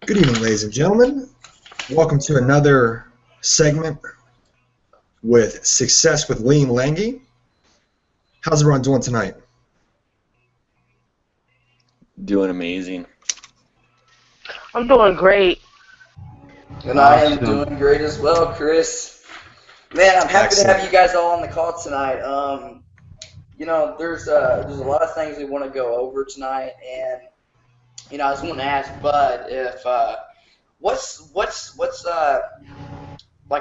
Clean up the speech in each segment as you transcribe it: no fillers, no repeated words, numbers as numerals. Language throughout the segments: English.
Good evening, ladies and gentlemen. Welcome to another segment with Success with Lange. How's everyone doing tonight? Doing amazing. I'm doing great. And I am doing great as well, Chris. Man, I'm happy to have you guys all on the call tonight. There's a lot of things we want to go over tonight, and I just want to ask Bud if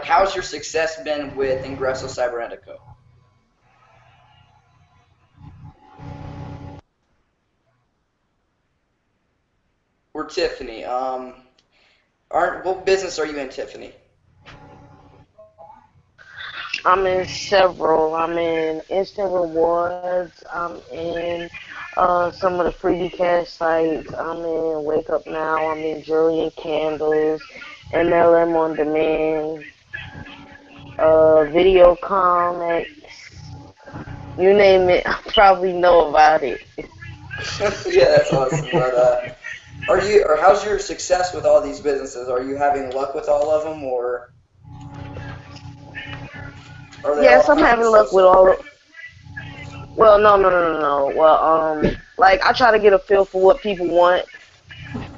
how's your success been with Ingresso Cybernetico? Or Tiffany. What business are you in, Tiffany? I'm in several. I'm in Instant Rewards. I'm in some of the freebie cash sites. I'm in Wake Up Now. I'm in Jewelry and Candles, MLM on Demand, Video Comics. You name it, I probably know about it. Yeah, that's awesome. But how's your success with all these businesses? Are you having luck with all of them, or are they Yes, all I'm kind having of luck with so-so? all of. Well, no. Well, like I try to get a feel for what people want.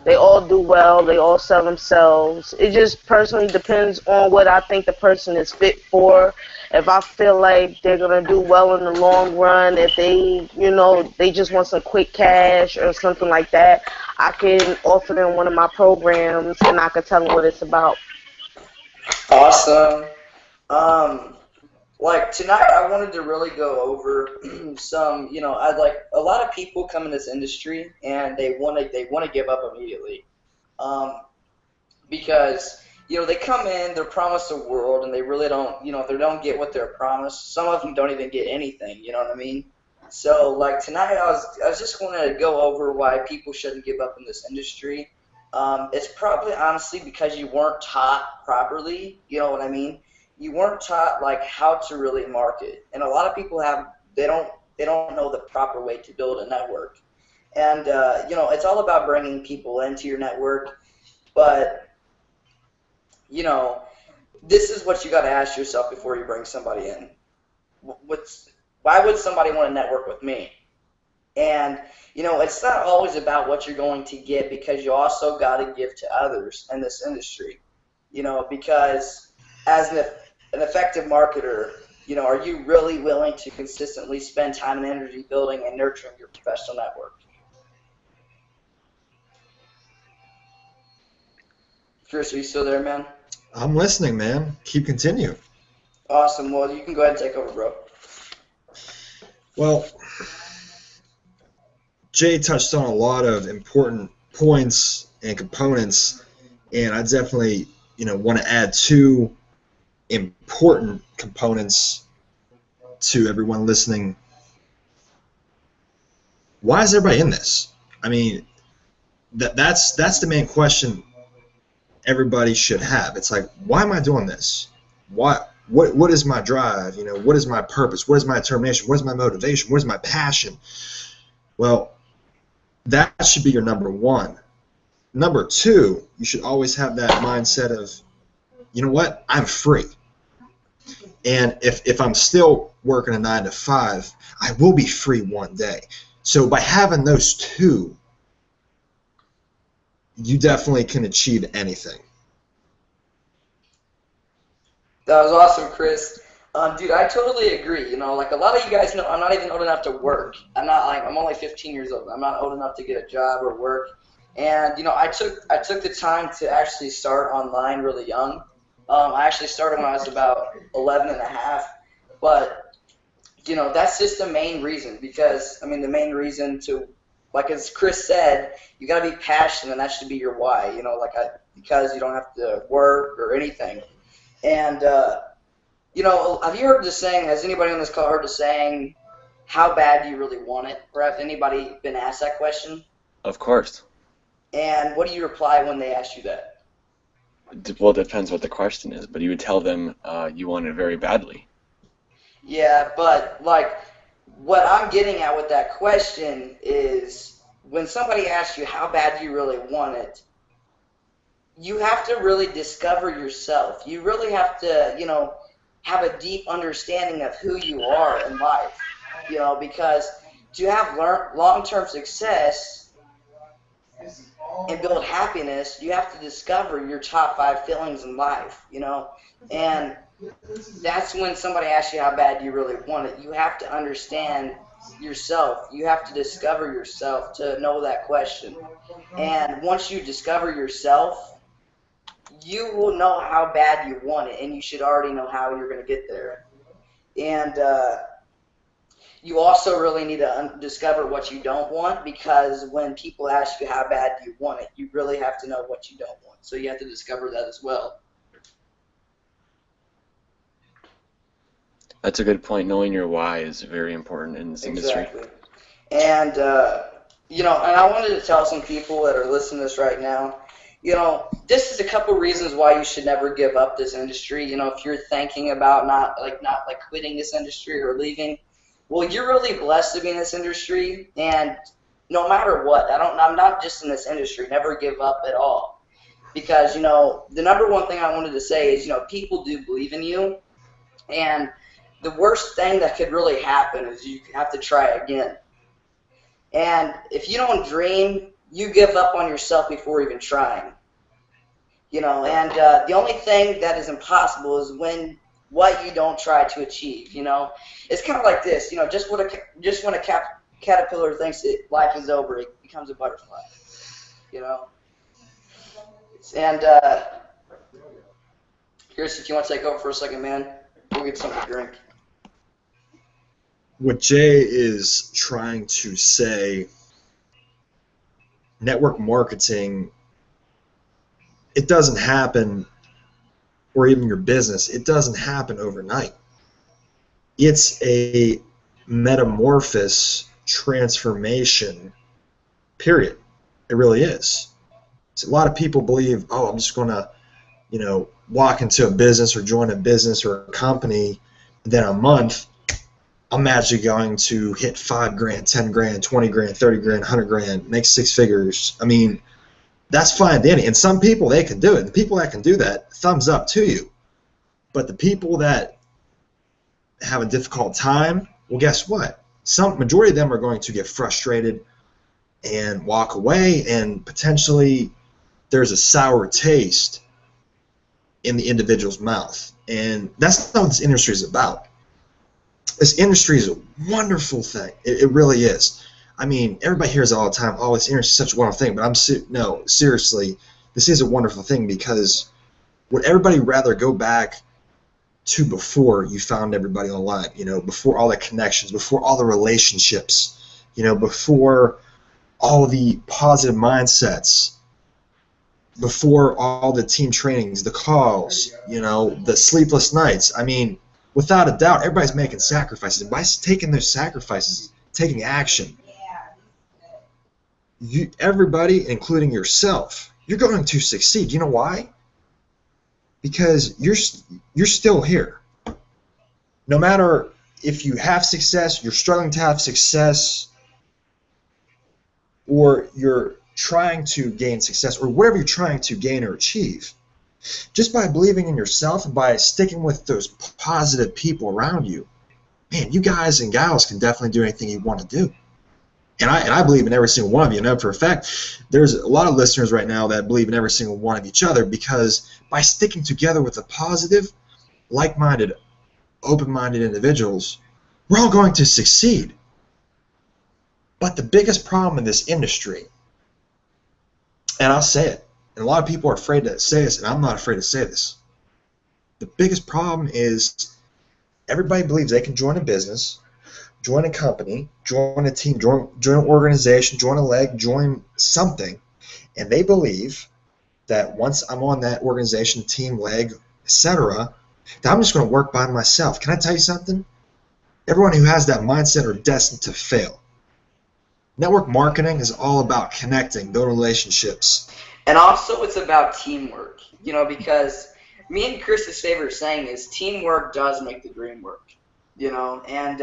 They all do well. They all sell themselves. It just personally depends on what I think the person is fit for. If I feel like they're gonna do well in the long run, if they just want some quick cash or something like that, I can offer them one of my programs and I can tell them what it's about. Awesome. Um, like tonight, I wanted to really go over some. I'd like a lot of people come in this industry and they want to give up immediately, um, because they come in, they're promised the world, and they really don't. They don't get what they're promised. Some of them don't even get anything. You know what I mean? So like tonight, I was just going to go over why people shouldn't give up in this industry. It's probably honestly because you weren't taught properly. You know what I mean? You weren't taught like how to really market, and a lot of people they don't know the proper way to build a network. And it's all about bringing people into your network, but you know this is what you got to ask yourself before you bring somebody in. What's Why would somebody want to network with me? And it's not always about what you're going to get, because you also got to give to others in this industry. Because as an effective marketer, are you really willing to consistently spend time and energy building and nurturing your professional network? Chris, are you still there, man? I'm listening, man. Continue. Awesome. Well, you can go ahead and take over, bro. Well, Jay touched on a lot of important points and components, and I definitely, want to add two important components to everyone listening. Why is everybody in this? I mean, that's the main question everybody should have. It's like, why am I doing this? What is my drive? What is my purpose? What is my determination? What is my motivation? What is my passion? Well, that should be your number one. Number two, you should always have that mindset of, you know what, I'm free. And if I'm still working a 9 to 5, I will be free one day. So by having those two, you definitely can achieve anything. That was awesome, Chris. Dude, I totally agree. Like a lot of you guys know, I'm not even old enough to work. I'm only 15 years old. I'm not old enough to get a job or work. And I took the time to actually start online really young. I actually started when I was about 11 and a half. But that's just the main reason, because I mean the main reason to, like as Chris said, you got to be passionate, and that should be your why. Because you don't have to work or anything. And have you heard the saying? Has anybody on this call heard the saying, "How bad do you really want it?" Or has anybody been asked that question? Of course. And what do you reply when they ask you that? Well, it depends what the question is, but you would tell them you want it very badly. Yeah, but like what I'm getting at with that question is when somebody asks you how bad do you really want it, you have to really discover yourself. You really have to, have a deep understanding of who you are in life, because to have long-term success and build happiness, you have to discover your top 5 feelings in life, and that's when somebody asks you how bad do you really want it. You have to understand yourself. You have to discover yourself to know that question. And once you discover yourself, you will know how bad you want it, and you should already know how you're going to get there. And you also really need to discover what you don't want, because when people ask you how bad do you want it, you really have to know what you don't want. So you have to discover that as well. That's a good point. Knowing your why is very important in this industry. Exactly. And, and I wanted to tell some people that are listening to this right now, this is a couple reasons why you should never give up this industry. If you're thinking about not quitting this industry or leaving, well, you're really blessed to be in this industry. And no matter what, I'm not just in this industry, never give up at all. Because, the number one thing I wanted to say is, people do believe in you. And the worst thing that could really happen is you have to try again. And if you don't dream, you give up on yourself before even trying. And the only thing that is impossible is when what you don't try to achieve. It's kind of like this. Just when a caterpillar thinks that life is over, it becomes a butterfly. And Chris, if you want to take over for a second, man, we'll get something to drink. What Jay is trying to say, network marketing, it doesn't happen, or even your business, it doesn't happen overnight. It's a metamorphosis transformation, period. It really is. So a lot of people believe, oh, I'm just going to, walk into a business or join a business or a company, and then a month, I'm magically going to hit $5 grand, 10 grand, 20 grand, 30 grand, 100 grand, make 6 figures. I mean, that's fine, Danny. And some people, they can do it. The people that can do that, thumbs up to you. But the people that have a difficult time, well, guess what? Majority of them are going to get frustrated and walk away, and potentially there's a sour taste in the individual's mouth. And that's not what this industry is about. This industry is a wonderful thing. It really is. I mean, everybody hears it all the time, oh, this industry is such a wonderful thing, but no, seriously, this is a wonderful thing, because would everybody rather go back to before you found everybody online, before all the connections, before all the relationships, before all the positive mindsets, before all the team trainings, the calls, the sleepless nights? I mean, without a doubt, everybody's making sacrifices. And by taking those sacrifices, taking action, everybody, including yourself, you're going to succeed. You know why? Because you're still here. No matter if you have success, you're struggling to have success, or you're trying to gain success, or whatever you're trying to gain or achieve, just by believing in yourself and by sticking with those positive people around you, man, you guys and gals can definitely do anything you want to do. And I believe in every single one of you. And for a fact, there's a lot of listeners right now that believe in every single one of each other, because by sticking together with the positive, like-minded, open-minded individuals, we're all going to succeed. But the biggest problem in this industry, and I'll say it, and a lot of people are afraid to say this, and I'm not afraid to say this, the biggest problem is everybody believes they can join a business, join a company, join a team, join an organization, join a leg, join something, and they believe that once I'm on that organization, team, leg, etc., that I'm just going to work by myself. Can I tell you something? Everyone who has that mindset are destined to fail. Network marketing is all about connecting, building relationships. And also it's about teamwork, because me and Chris's favorite saying is teamwork does make the dream work, and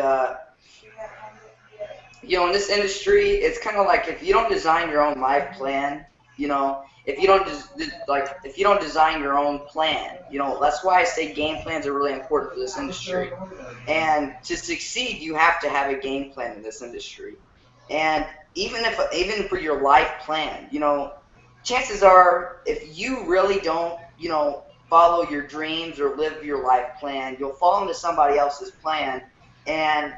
in this industry, it's kind of like if you don't design your own life plan, if you don't if you don't design your own plan, that's why I say game plans are really important for this industry. And to succeed, you have to have a game plan in this industry. And even for your life plan, chances are if you really don't, follow your dreams or live your life plan, you'll fall into somebody else's plan, and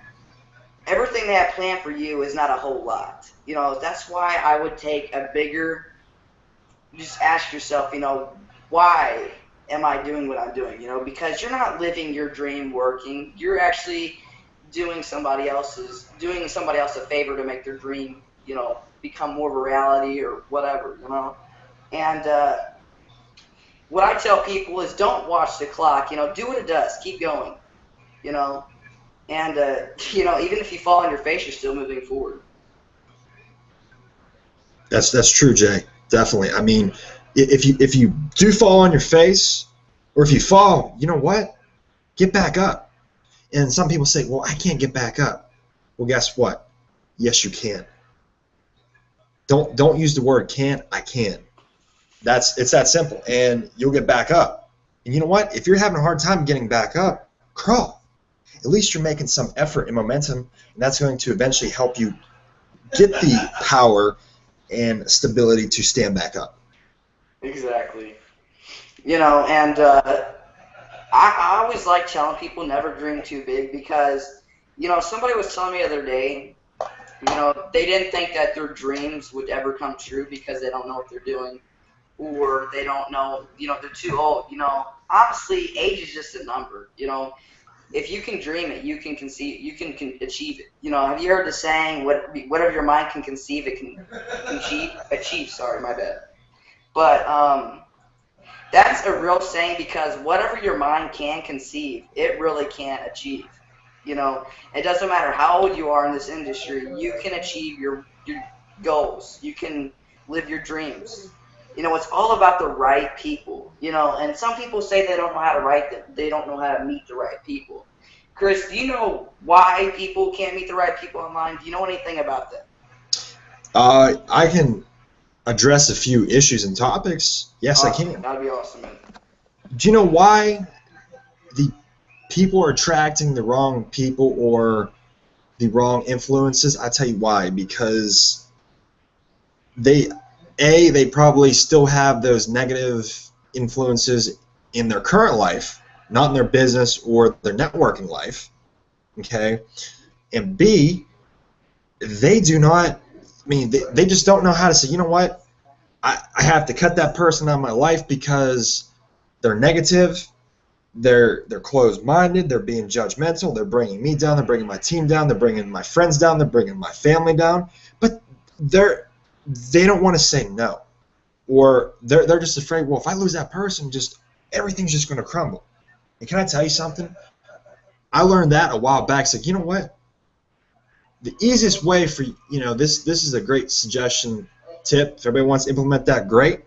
everything they have planned for you is not a whole lot. That's why I would take a bigger, just ask yourself, why am I doing what I'm doing? Because you're not living your dream working. You're actually doing somebody else a favor to make their dream, become more of a reality or whatever, And what I tell people is don't watch the clock, do what it does. Keep going, And, even if you fall on your face, you're still moving forward. That's true, Jay. Definitely. I mean, if you do fall on your face, or if you fall, you know what? Get back up. And some people say, well, I can't get back up. Well, guess what? Yes, you can. Don't use the word can't. I can. It's that simple, and you'll get back up. And you know what? If you're having a hard time getting back up, crawl. At least you're making some effort and momentum, and that's going to eventually help you get the power and stability to stand back up. Exactly. And I always like telling people never dream too big because, somebody was telling me the other day, they didn't think that their dreams would ever come true because they don't know what they're doing, or they don't know, they're too old. Honestly, age is just a number. If you can dream it, you can conceive, you can achieve it. Have you heard the saying, whatever your mind can conceive, it can achieve, sorry, my bad. But that's a real saying because whatever your mind can conceive, it really can't achieve. It doesn't matter how old you are in this industry, you can achieve your goals. You can live your dreams. It's all about the right people. And some people say they don't know how to write them. They don't know how to meet the right people. Chris, do you know why people can't meet the right people online? Do you know anything about that? I can address a few issues and topics. Yes, Awesome. I can. That'd be awesome, man. Do you know why the people are attracting the wrong people or the wrong influences? I tell you why. Because they probably still have those negative influences in their current life, not in their business or their networking life. Okay? And B, they do not, they just don't know how to say, you know what, I have to cut that person out of my life because they're negative, they're closed-minded, they're being judgmental, they're bringing me down, they're bringing my team down, they're bringing my friends down, they're bringing my family down, but they don't want to say no, or they're just afraid, well, if I lose that person, everything's just going to crumble. And can I tell you something? I learned that a while back. It's like, you know what? The easiest way for, this is a great suggestion, tip. If everybody wants to implement that, great.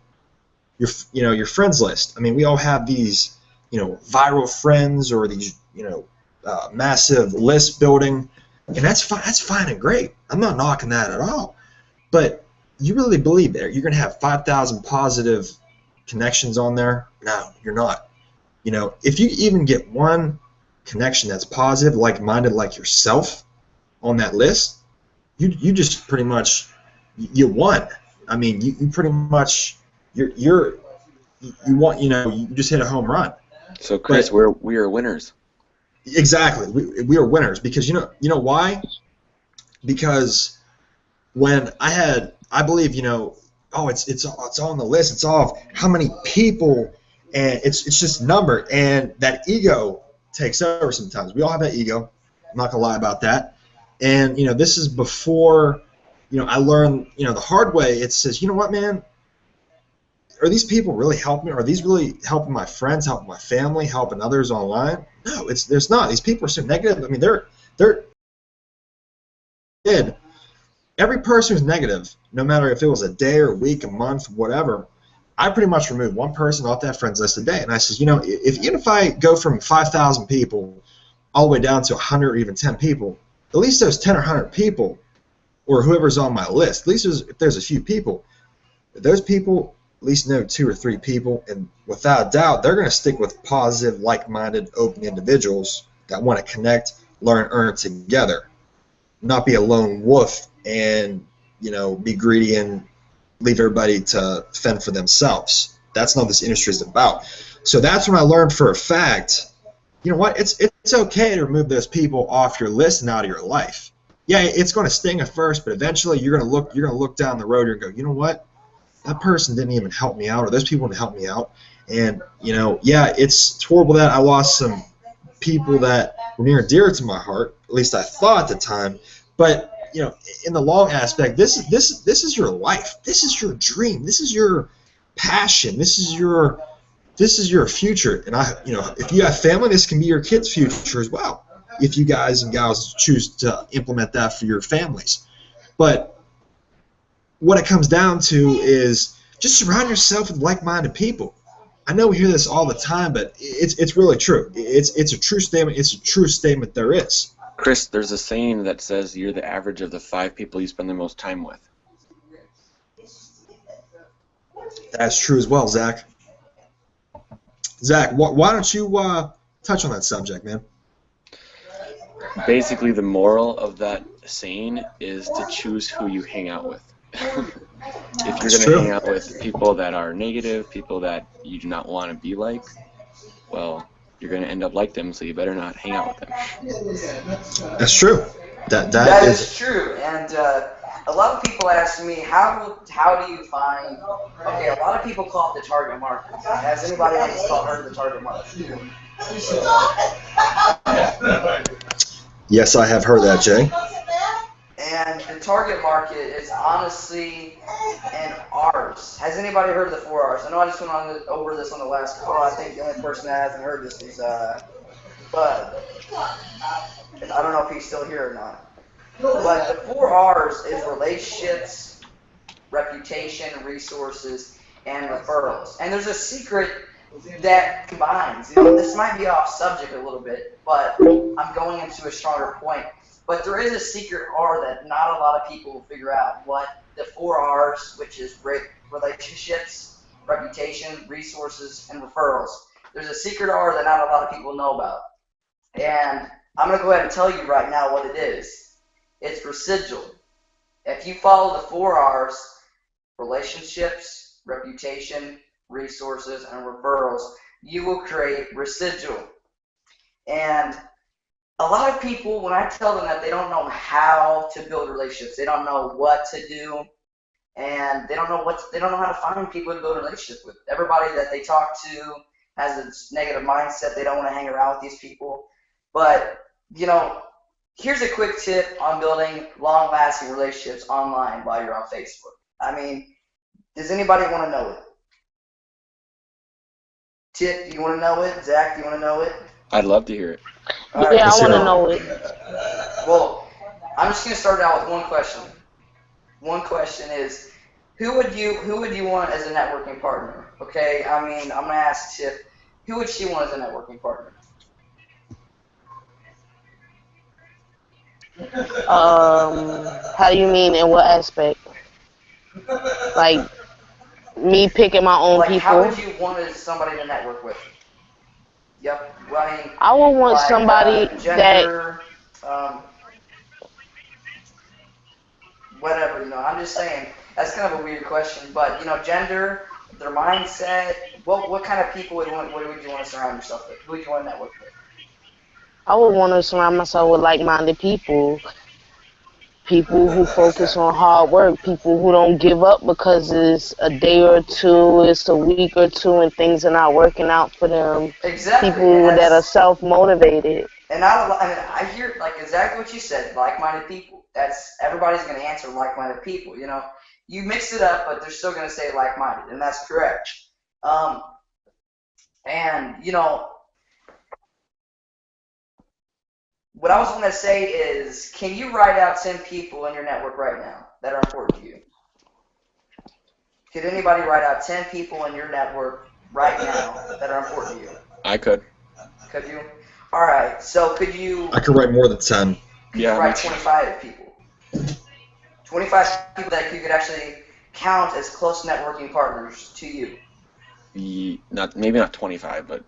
Your friends list. We all have these, viral friends or these, massive list building, and that's fine and great. I'm not knocking that at all. But you really believe that you're going to have 5,000 positive connections on there? No, you're not. If you even get one connection that's positive, like-minded, like yourself, on that list, you just pretty much you won. You pretty much you just hit a home run. So Chris, we are winners. Exactly, we are winners because you know why? Because when I believe it's all on the list. It's all of how many people, and it's just a number, and that ego takes over sometimes. We all have that ego. I'm not gonna lie about that. And this is before I learned the hard way. It says, you know what, man? Are these people really helping me? Are these really helping my friends, helping my family, helping others online? No, there's not. These people are so negative. They're dead. Every person who's negative, no matter if it was a day or a week, a month, whatever, I pretty much remove one person off that friends list a day. And I says, even if I go from 5,000 people all the way down to 100 or even 10 people, at least those 10 or 100 people or whoever's on my list. At least if there's a few people, those people at least know 2 or 3 people, and without a doubt, they're going to stick with positive, like-minded, open individuals that want to connect, learn, earn together, not be a lone wolf and be greedy and leave everybody to fend for themselves. That's not what this industry is about. So that's when I learned for a fact, you know what, it's okay to remove those people off your list and out of your life. Yeah, it's going to sting at first, but eventually you're going to look down the road and go, you know what, that person didn't even help me out, or those people didn't help me out. And yeah, it's horrible that I lost some people that were near and dear to my heart. At least I thought at the time. But in the long aspect, this is your life. This is your dream. This is your passion. This is your future. And if you have family, this can be your kids' future as well, if you guys and gals choose to implement that for your families. But what it comes down to is just surround yourself with like-minded people. I know we hear this all the time, but it's really true. It's a true statement. It's a true statement there is. Chris, there's a saying that says you're the average of the 5 people you spend the most time with. That's true as well, Zach. Zach, why don't you touch on that subject, man? Basically, the moral of that saying is to choose who you hang out with. If you're going to hang out with people that are negative, people that you do not want to be like, well, you're going to end up like them, so you better not hang out with them. That's true. That is true. And a lot of people ask me, how do you find? Okay, a lot of people call it the target market. Has anybody on this call heard of the target market? Yes, I have heard that, Jay. And the target market is honestly an R's. Has anybody heard of the 4 R's? I know I just went over this on the last call. I think the only person that hasn't heard this is Bud. I don't know if he's still here or not. But the 4 R's is relationships, reputation, resources, and referrals. And there's a secret that combines. This might be off subject a little bit, but I'm going into a stronger point. But there is a secret R that not a lot of people will figure out. What the 4 R's, which is relationships, reputation, resources, and referrals. There's a secret R that not a lot of people know about. And I'm going to go ahead and tell you right now what it is. It's residual. If you follow the 4 R's, relationships, reputation, resources, and referrals, you will create residual. And a lot of people, when I tell them that, they don't know how to build relationships, they don't know what to do, and they don't know how to find people to build relationships with. Everybody that they talk to has this negative mindset. They don't want to hang around with these people. But here's a quick tip on building long-lasting relationships online while you're on Facebook. I mean, does anybody want to know it? Tip, do you want to know it? Zach, do you want to know it? I'd love to hear it. Right, yeah, I want to know it. Well, I'm just going to start out with one question. One question is, who would you want as a networking partner? Okay, I mean, I'm going to ask Tip, who would she want as a networking partner? How do you mean, in what aspect? Like me picking my own people? How would you want somebody to network with? Yep, right. I would want somebody gender, whatever, I'm just saying, that's kind of a weird question, but, gender, their mindset, what kind of people would you want to surround yourself with? Who would you want to network with? I would want to surround myself with like-minded people. People who focus on hard work, people who don't give up because it's a day or two, it's a week or two, and things are not working out for them. Exactly. People that are self-motivated. And I hear exactly what you said, like-minded people. That's everybody's going to answer like-minded people. You mix it up, but they're still going to say like-minded, and that's correct. What I was going to say is, can you write out 10 people in your network right now that are important to you? Could anybody write out 10 people in your network right now that are important to you? I could. Could you? All right. So could you? I could write more than 10. Could you write 25 people? 25 people that you could actually count as close networking partners to you. Maybe not 25, but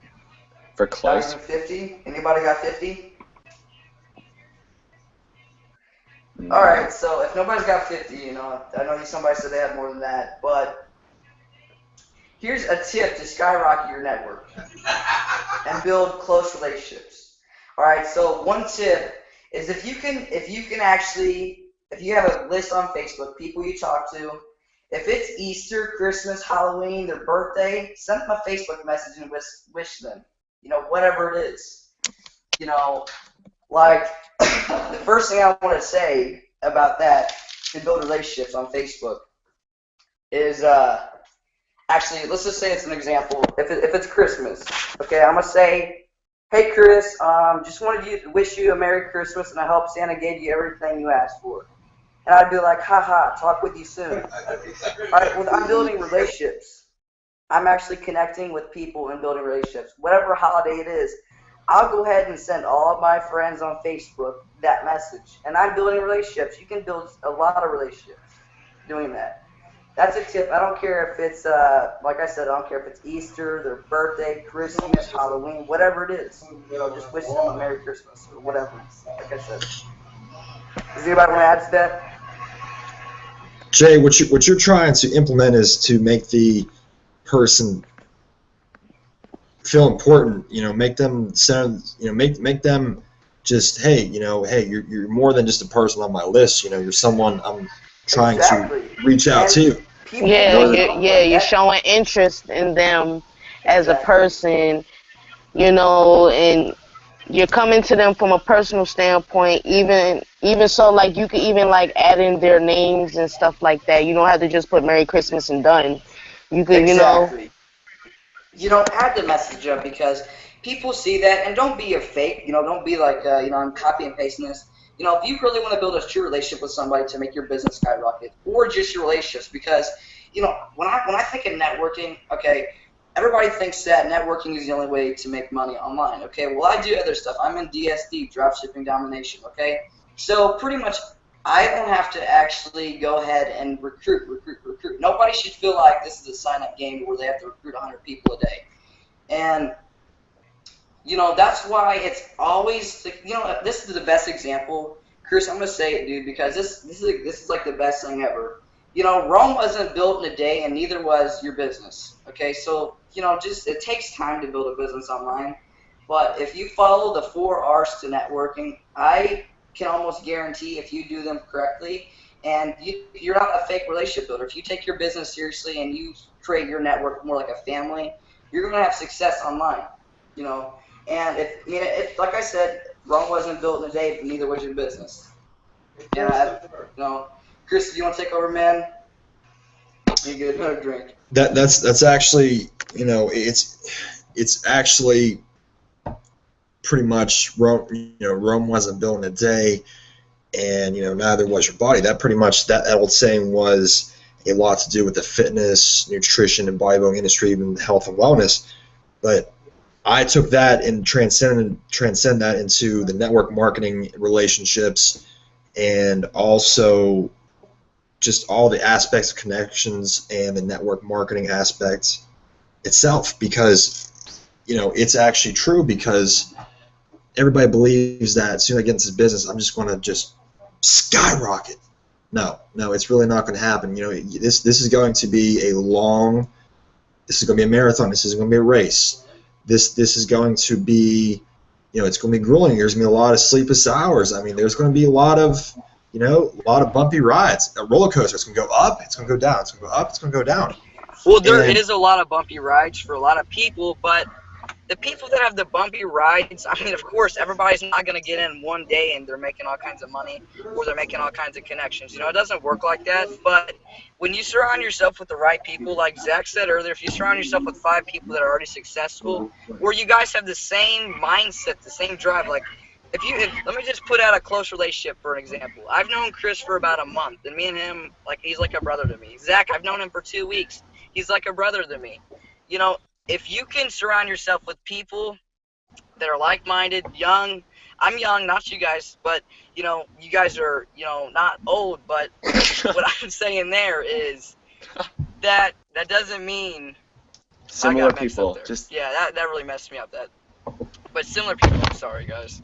for Not close. even 50? Anybody got 50? All No. right, so if nobody's got 50, you know, I know somebody said they had more than that, but here's a tip to skyrocket your network and build close relationships. All right, so one tip is if you have a list on Facebook, people you talk to, if it's Easter, Christmas, Halloween, their birthday, send them a Facebook message and wish them, you know, whatever it is. You know, like the first thing I want to say about that to build relationships on Facebook is actually, let's just say it's an example. If it's Christmas, okay, I'm gonna say, hey Chris, just wanted to wish you a Merry Christmas, and I hope Santa gave you everything you asked for. And I'd be like, haha, talk with you soon. All right, well, I'm building relationships. I'm actually connecting with people and building relationships. Whatever holiday it is, I'll go ahead and send all of my friends on Facebook that message. And I'm building relationships. You can build a lot of relationships doing that. That's a tip. I don't care if it's, like I said, I don't care if it's Easter, their birthday, Christmas, Halloween, whatever it is. You know, just wish them a Merry Christmas or whatever. Like I said. Does anybody want to add to that? Jay, what you're trying to implement is to make the person feel important. You know, make them sound. You know, make them just, hey, you know, hey, you're more than just a person on my list. You know, you're someone I'm trying to reach out to. You're showing interest in them as a person, you know, and you're coming to them from a personal standpoint. Even so, like you could even like add in their names and stuff like that. You don't have to just put Merry Christmas and done. You could, you know. You don't have to message them because people see that, and don't be a fake. You know, don't be like, you know, I'm copy and pasting this. You know, if you really want to build a true relationship with somebody to make your business skyrocket, or just your relationships, because you know, when I think of networking, okay, everybody thinks that networking is the only way to make money online. Okay, well I do other stuff. I'm in DSD, dropshipping domination. Okay, so pretty much I don't have to actually go ahead and recruit. Nobody should feel like this is a sign-up game where they have to recruit 100 people a day. And, you know, that's why it's always, you know, this is the best example. Chris, I'm going to say it, dude, because this is like the best thing ever. You know, Rome wasn't built in a day, and neither was your business. Okay, so, you know, just it takes time to build a business online. But if you follow the 4 R's to networking, I can almost guarantee if you do them correctly, and you're not a fake relationship builder. If you take your business seriously and you create your network more like a family, you're going to have success online, you know. And if like I said, Rome wasn't built in a day, but neither was your business. Yeah, you know. Chris, do you want to take over, man? You get another drink. That's actually, you know, it's actually pretty much Rome. You know, Rome wasn't built in a day, and you know, neither was your body. That pretty much, that old saying was a lot to do with the fitness, nutrition, and bodybuilding industry, even health and wellness. But I took that and transcend that into the network marketing, relationships, and also just all the aspects of connections and the network marketing aspects itself, because you know, it's actually true, because everybody believes that as soon as I get into this business, I'm just going to just skyrocket. No, it's really not going to happen. You know, this is going to be this is going to be a marathon. This is going to be a race. This is going to be, you know, it's going to be grueling. There's going to be a lot of sleepless hours. I mean, there's going to be a lot of, you know, a lot of bumpy rides. A roller coaster. It's going to go up. It's going to go down. It's going to go up. It's going to go down. Well, there is a lot of bumpy rides for a lot of people, but the people that have the bumpy rides, I mean, of course, everybody's not going to get in one day and they're making all kinds of money or they're making all kinds of connections. You know, it doesn't work like that. But when you surround yourself with the right people, like Zach said earlier, if you surround yourself with 5 people that are already successful, or you guys have the same mindset, the same drive, like, let me just put out a close relationship for an example. I've known Chris for about a month, and me and him, like, he's like a brother to me. Zach, I've known him for 2 weeks. He's like a brother to me. You know, if you can surround yourself with people that are like-minded, young, I'm young, not you guys, but you guys are not old. But what I'm saying there is that doesn't mean I Similar got mixed up people, there. just Yeah, that really messed me up. But similar people. I'm sorry, guys.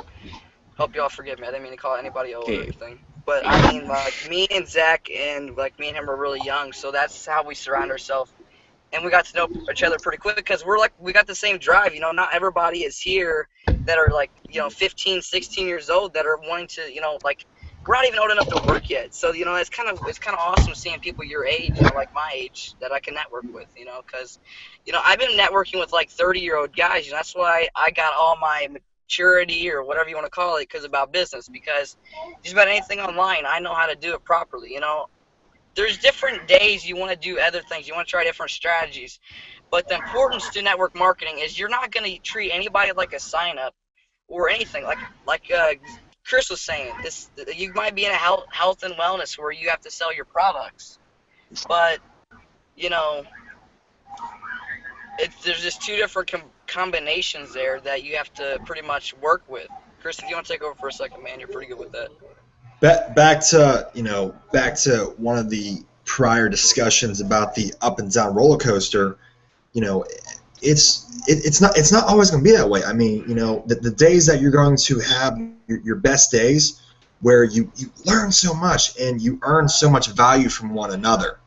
Hope y'all forgive me. I didn't mean to call anybody old or okay. anything. But I mean, like me and Zach and like me and him are really young, so that's how we surround ourselves. And we got to know each other pretty quick because we got the same drive. Not everybody is here that are like 15, 16 years old that are wanting to like we're not even old enough to work yet. So it's kind of awesome seeing people your age, like my age, that I can network with. Because I've been networking with like 30-year-old guys. That's why I got all my maturity or whatever you want to call it because about business. Because just about anything online, I know how to do it properly. There's different days you want to do other things. You want to try different strategies. But the importance to network marketing is you're not going to treat anybody like a sign up or anything. Like Chris was saying, you might be in a health and wellness where you have to sell your products. But, there's just two different combinations there that you have to pretty much work with. Chris, if you want to take over for a second, man, you're pretty good with that. Back to one of the prior discussions about the up and down roller coaster. It's not always going to be that way. I mean, the days that you're going to have your best days, where you learn so much and you earn so much value from one another.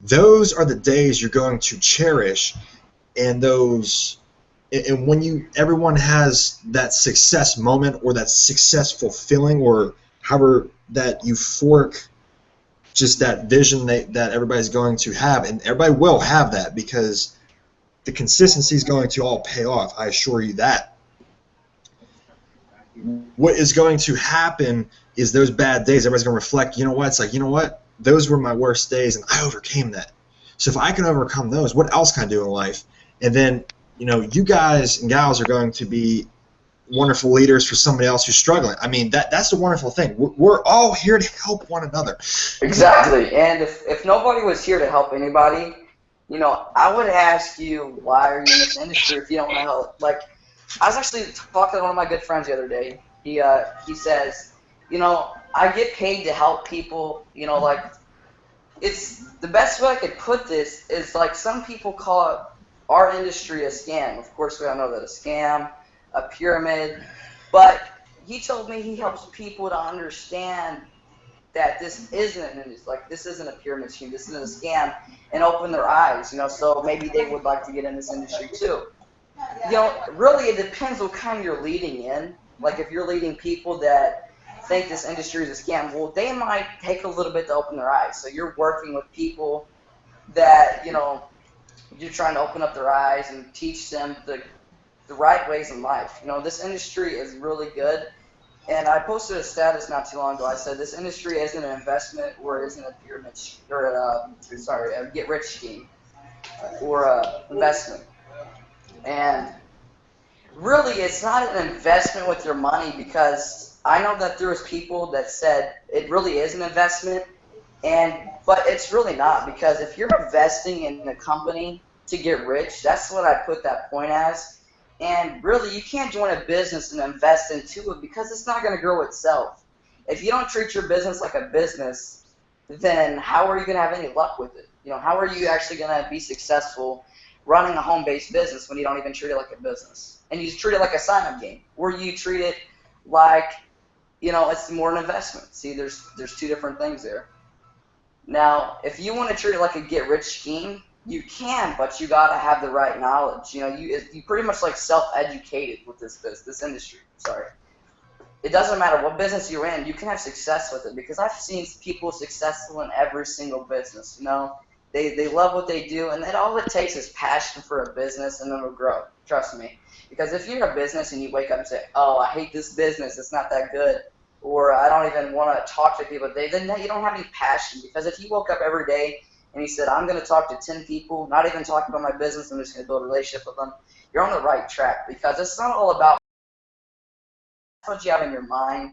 Those are the days you're going to cherish, and when everyone has that success moment or that successful feeling, or however that euphoric, just that vision that everybody's going to have, and everybody will have that because the consistency is going to all pay off. I assure you that. What is going to happen is those bad days, everybody's going to reflect, it's like, those were my worst days and I overcame that. So if I can overcome those, what else can I do in life? And then, you guys and gals are going to be wonderful leaders for somebody else who's struggling. I mean, that's the wonderful thing. We're all here to help one another. Exactly. And if nobody was here to help anybody, I would ask you, why are you in this industry if you don't want to help? Like, I was actually talking to one of my good friends the other day. He says, I get paid to help people. Like, it's the best way I could put this is like some people call our industry a scam. Of course, we all know that a scam, a pyramid, but he told me he helps people to understand that this isn't a pyramid scheme, this isn't a scam, and open their eyes, so maybe they would like to get in this industry too. Really it depends what kind you're leading in. Like if you're leading people that think this industry is a scam, well, they might take a little bit to open their eyes. So you're working with people that, you're trying to open up their eyes and teach them the right ways in life. This industry is really good. And I posted a status not too long ago. I said this industry isn't an investment or isn't a pyramid or a get rich scheme or a investment. And really, it's not an investment with your money, because I know that there was people that said it really is an investment, but it's really not, because if you're investing in a company to get rich, that's what I put that point as. And really, you can't join a business and invest into it because it's not going to grow itself. If you don't treat your business like a business, then how are you going to have any luck with it? How are you actually going to be successful running a home-based business when you don't even treat it like a business? And you treat it like a sign-up game, where you treat it like, it's more an investment. See, there's two different things there. Now, if you want to treat it like a get-rich scheme, you can, but you got to have the right knowledge. You pretty much like self-educated with this industry. Sorry. It doesn't matter what business you're in, you can have success with it, because I've seen people successful in every single business. They love what they do, and then all it takes is passion for a business, and then it'll grow. Trust me. Because if you're a business and you wake up and say, oh, I hate this business, it's not that good, or I don't even want to talk to people, then you don't have any passion. Because if you woke up every day and you said, I'm going to talk to 10 people, not even talk about my business, I'm just going to build a relationship with them, you're on the right track. Because it's not all about what you have in your mind.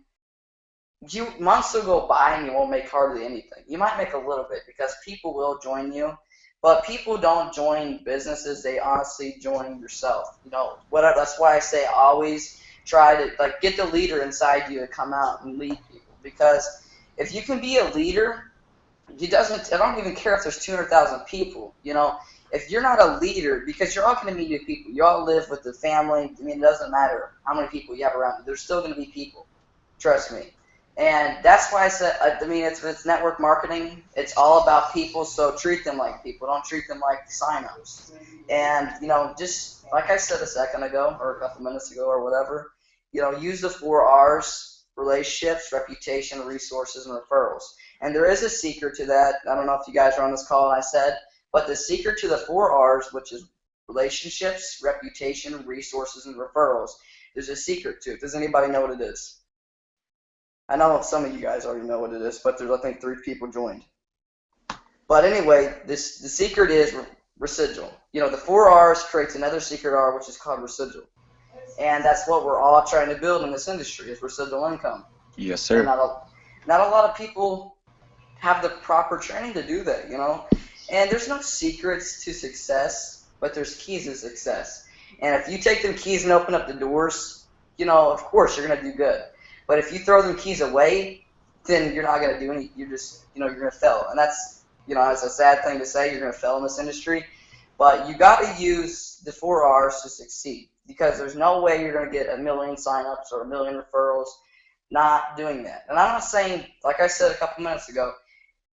Months will go by and you won't make hardly anything. You might make a little bit because people will join you, but people don't join businesses. They honestly join yourself. That's why I say always try to like get the leader inside you to come out and lead people. Because if you can be a leader, I don't even care if there's 200,000 people, you know. If you're not a leader, because you're all going to meet new people. You all live with the family. I mean, it doesn't matter how many people you have around you. There's still going to be people. Trust me. And that's why I said, I mean, it's network marketing. It's all about people, so treat them like people. Don't treat them like signups. And, you know, just like I said a second ago or a couple minutes ago or whatever, you know, use the 4 R's: relationships, reputation, resources, and referrals. And there is a secret to that. I don't know if you guys were on this call and I said, but the secret to the 4 R's, which is relationships, reputation, resources, and referrals, there's a secret to it. Does anybody know what it is? I know some of you guys already know what it is, but there's, I think, 3 people joined. But anyway, the secret is residual. You know, the 4 R's creates another secret R, which is called residual. And that's what we're all trying to build in this industry, is residual income. Yes, sir. And not a lot of people have the proper training to do that, you know. And there's no secrets to success, but there's keys to success. And if you take them keys and open up the doors, you know, of course you're going to do good. But if you throw them keys away, then you're not going to do any, you're just, you know, you're going to fail. And that's, you know, it's a sad thing to say, you're going to fail in this industry. But you got to use the 4 R's to succeed, because there's no way you're going to get 1 million signups or 1 million referrals not doing that. And I'm not saying, like I said a couple minutes ago,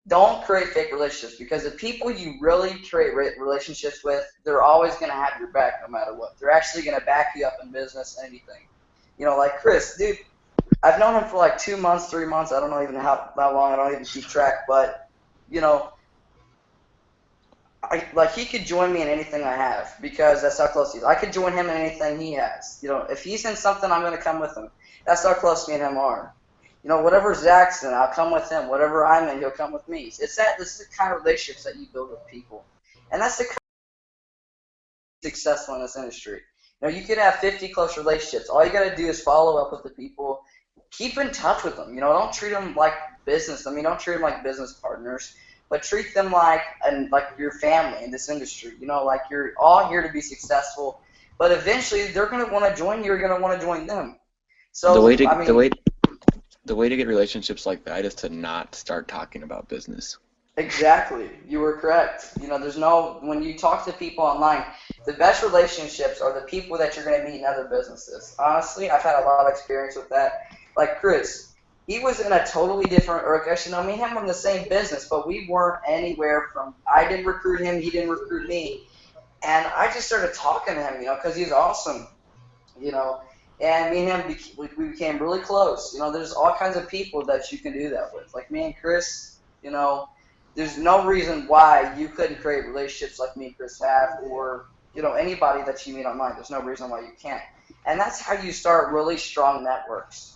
don't create fake relationships, because the people you really create relationships with, they're always going to have your back no matter what. They're actually going to back you up in business, anything. You know, like Chris, dude, I've known him for like 2 months, 3 months. I don't know even how long. I don't even keep track. But, you know, like he could join me in anything I have, because that's how close he is. I could join him in anything he has. You know, if he's in something, I'm going to come with him. That's how close me and him are. You know, whatever Zach's in, I'll come with him. Whatever I'm in, he'll come with me. This is the kind of relationships that you build with people. And that's the kind of successful in this industry. You know, you could have 50 close relationships. All you got to do is follow up with the people. Keep in touch with them. You know, don't treat them like business. I mean, don't treat them like business partners, but treat them like your family in this industry. You know, like you're all here to be successful, but eventually they're going to want to join you. You're going to want to join them. So the way to get relationships like that is to not start talking about business. Exactly. You were correct. You know, when you talk to people online, the best relationships are the people that you're going to meet in other businesses. Honestly, I've had a lot of experience with that. Like Chris, he was in a totally different, or actually, no, me and him were in the same business, but we weren't anywhere from, I didn't recruit him, he didn't recruit me. And I just started talking to him, you know, because he's awesome, you know. And me and him, we became really close. You know, there's all kinds of people that you can do that with. Like me and Chris, you know, there's no reason why you couldn't create relationships like me and Chris have, or, you know, anybody that you meet online. There's no reason why you can't. And that's how you start really strong networks.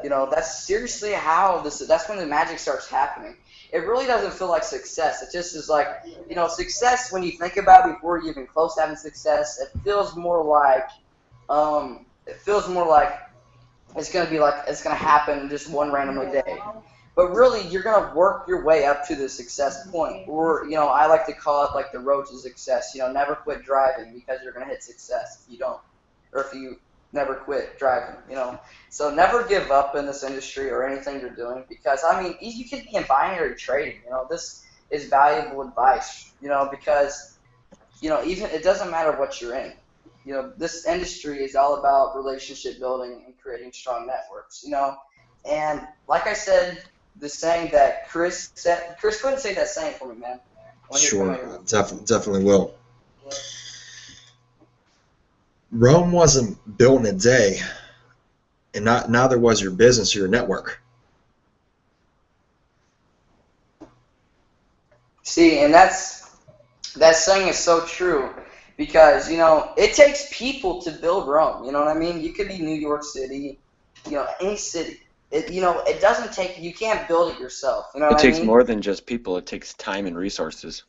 You know, that's seriously how that's when the magic starts happening. It really doesn't feel like success. It just is like, you know, success, when you think about it before you're even close to having success, it feels more like it's going to happen just one randomly day. But really, you're going to work your way up to the success point. Or, you know, I like to call it like the road to success. You know, never quit driving, because you're going to hit success if you don't. Or if you never quit driving, you know. So never give up in this industry or anything you're doing, because, I mean, you could be in binary trading. You know, this is valuable advice, you know, because, you know, even it doesn't matter what you're in. You know, this industry is all about relationship building and creating strong networks, you know. And like I said, the saying that Chris said, Chris, go ahead and say that saying for me, man. Sure, definitely will. Rome wasn't built in a day, and neither was your business or your network. See, and that saying is so true, because, you know, it takes people to build Rome. You know what I mean? You could be New York City, you know, any city. You know, it doesn't take, you can't build it yourself. You know what I mean? It takes more than just people. It takes time and resources.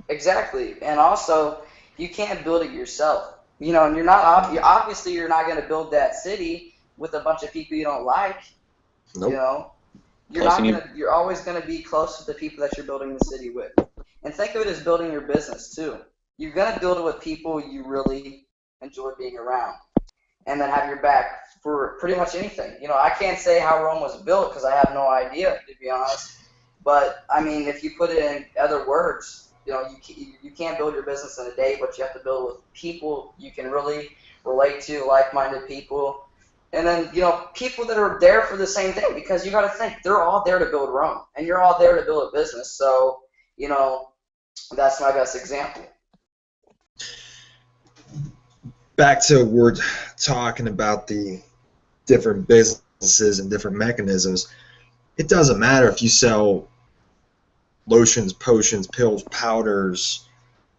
Exactly. And also, you can't build it yourself. You know, and obviously you're not going to build that city with a bunch of people you don't like. Nope. You know, you're always going to be close to the people that you're building the city with. And think of it as building your business too. You're going to build it with people you really enjoy being around. and then have your back for pretty much anything. You know, I can't say how Rome was built because I have no idea, to be honest. But I mean, if you put it in other words, you know, you can't build your business in a day, but you have to build with people you can really relate to, like-minded people. And then, you know, people that are there for the same thing, because you got to think, they're all there to build Rome, and you're all there to build a business. So, you know, that's my best example. Back to we're talking about the different businesses and different mechanisms. It doesn't matter if you sell lotions, potions, pills, powders,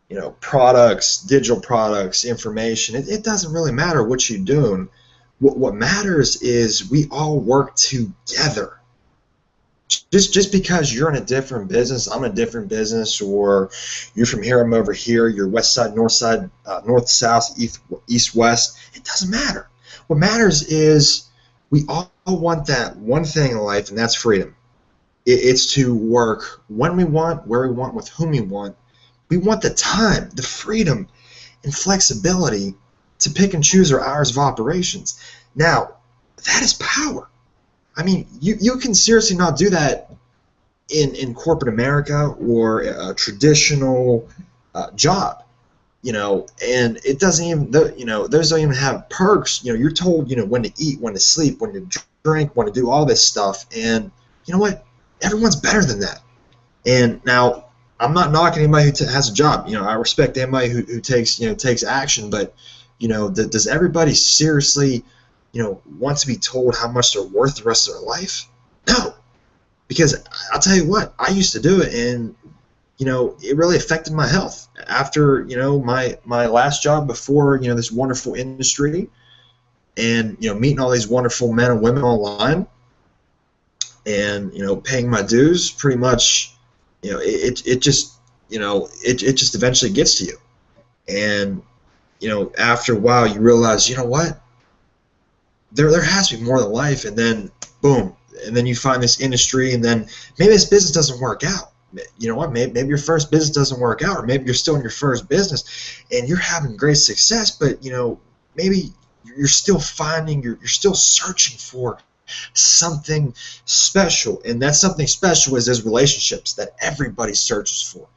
you know, products, digital products, information. It doesn't really matter what you're doing. What matters is we all work together. Just because you're in a different business, I'm in a different business, or you're from here, I'm over here, you're west side, north side, north, south, east, west, it doesn't matter. What matters is we all want that one thing in life, and that's freedom. It's to work when we want, where we want, with whom we want. We want the time, the freedom, and flexibility to pick and choose our hours of operations. Now, that is power. I mean, you can seriously not do that in corporate America or a traditional job, you know, and it doesn't even, you know, those don't even have perks. You know, you're told, you know, when to eat, when to sleep, when to drink, when to do all this stuff, and you know what? Everyone's better than that. And now, I'm not knocking anybody who has a job. You know, I respect anybody who takes action, but you know, does everybody seriously, you know, want to be told how much they're worth the rest of their life? No, because I'll tell you what, I used to do it, and you know, it really affected my health. After, you know, my last job before, you know, this wonderful industry, and you know, meeting all these wonderful men and women online, and you know, paying my dues, pretty much, you know, it just, you know, it just eventually gets to you, and you know, after a while, you realize, you know what, there has to be more than life, and then boom, and then you find this industry, and then maybe this business doesn't work out. You know what, maybe your first business doesn't work out, or maybe you're still in your first business and you're having great success, but you know, maybe you're still finding, you're still searching for something special, and that something special is those relationships that everybody searches for.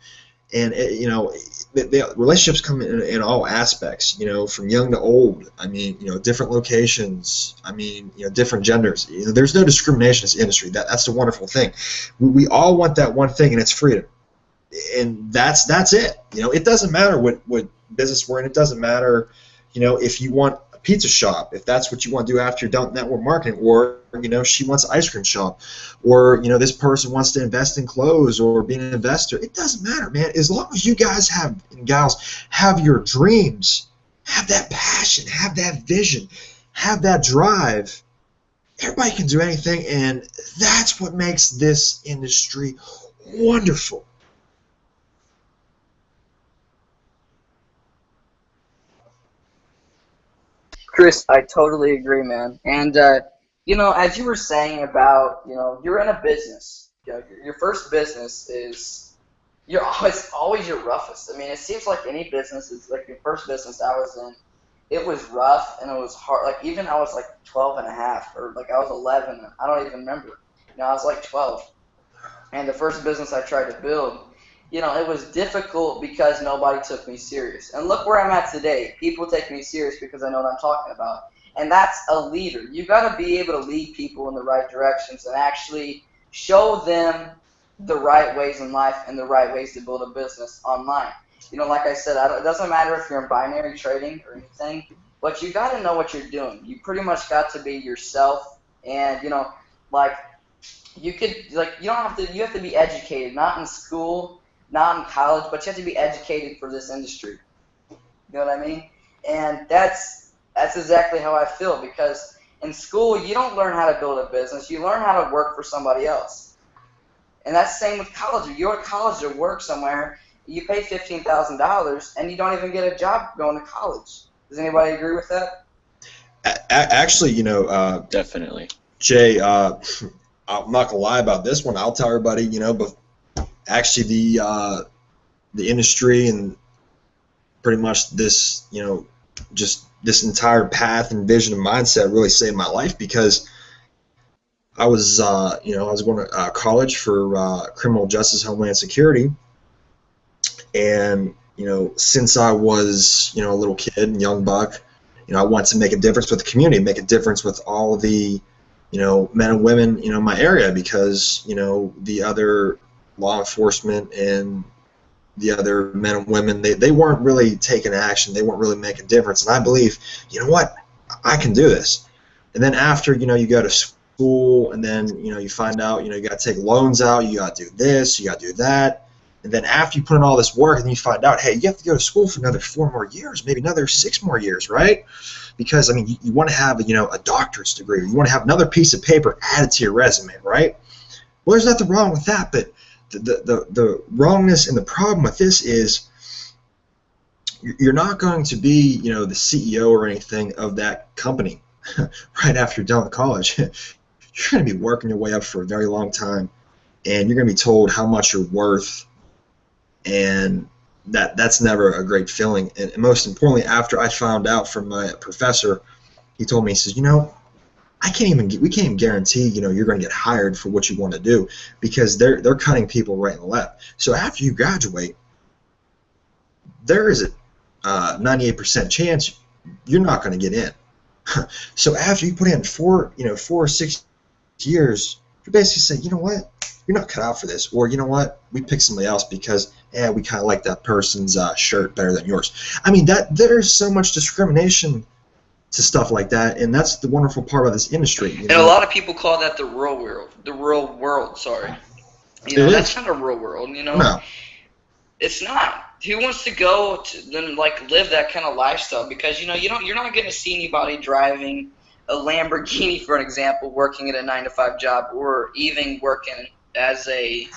And you know, the relationships come in all aspects, you know, from young to old. I mean, you know, different locations. I mean, you know, different genders. You know, there's no discrimination in this industry. That's the wonderful thing. We all want that one thing, and it's freedom. And that's it. You know, it doesn't matter what business we're in. It doesn't matter, you know, if you want a pizza shop, if that's what you want to do after you're done with network marketing, or you know, she wants an ice cream shop, or you know, this person wants to invest in clothes or be an investor. It doesn't matter, man. As long as you guys have, and gals, have your dreams, have that passion, have that vision, have that drive, everybody can do anything, and that's what makes this industry wonderful. Chris, I totally agree, man. And You know, as you were saying about, you know, you're in a business. You know, your first business is, you're always your roughest. I mean, it seems like any business is like your first business I was in. It was rough and it was hard. Like even I was like 12 and a half, or like I was 11. I don't even remember. You know, I was like 12. And the first business I tried to build, you know, it was difficult because nobody took me serious. And look where I'm at today. People take me serious because I know what I'm talking about. And that's a leader. You got to be able to lead people in the right directions and actually show them the right ways in life and the right ways to build a business online. You know, like I said, it doesn't matter if you're in binary trading or anything, but you got to know what you're doing. You pretty much got to be yourself. And, you know, like, you could, like, you don't have to, you have to be educated, not in school, not in college, but you have to be educated for this industry. You know what I mean? And that's exactly how I feel, because in school you don't learn how to build a business, you learn how to work for somebody else. And that's the same with college. If you're at college to work somewhere, you pay $15,000 and you don't even get a job going to college. Does anybody agree with that? Actually, you know, Definitely. Jay, I'm not gonna lie about this one. I'll tell everybody, you know, but actually the industry and pretty much this, you know, just this entire path and vision and mindset really saved my life, because I was, I was going to college for criminal justice, homeland security, and since I was a little kid, young buck, I wanted to make a difference with the community, make a difference with all the men and women in my area, because the other law enforcement and the other men and women, they weren't really taking action, they weren't really making a difference, and I believe, what, I can do this. And then after you go to school, and then you find out you got to take loans out, you got to do this, you got to do that, and then after you put in all this work, and then you find out, hey, you have to go to school for another 4 more years, maybe another 6 more years, right? Because you want to have a doctorate degree, or you want to have another piece of paper added to your resume, right? Well, there's nothing wrong with that, but the wrongness and the problem with this is you're not going to be the CEO or anything of that company right after you're done with college. You're going to be working your way up for a very long time, and you're going to be told how much you're worth, and that's never a great feeling. And most importantly, after I found out from my professor, he told me, he says, we can't even guarantee you're going to get hired for what you want to do, because they're cutting people right and left. So after you graduate, there is a 98% chance you're not going to get in. So after you put in 4 or 6 years, you basically say, what, you're not cut out for this, or what, we pick somebody else because we kind of like that person's shirt better than yours. I mean, there's so much discrimination to stuff like that, and that's the wonderful part about this industry. And a lot of people call that the real world. The real world, sorry. That's not a real world. No. It's not. Who wants to go to then live that kind of lifestyle? Because you're not going to see anybody driving a Lamborghini, for an example, working at a 9-to-5 job, or even working as a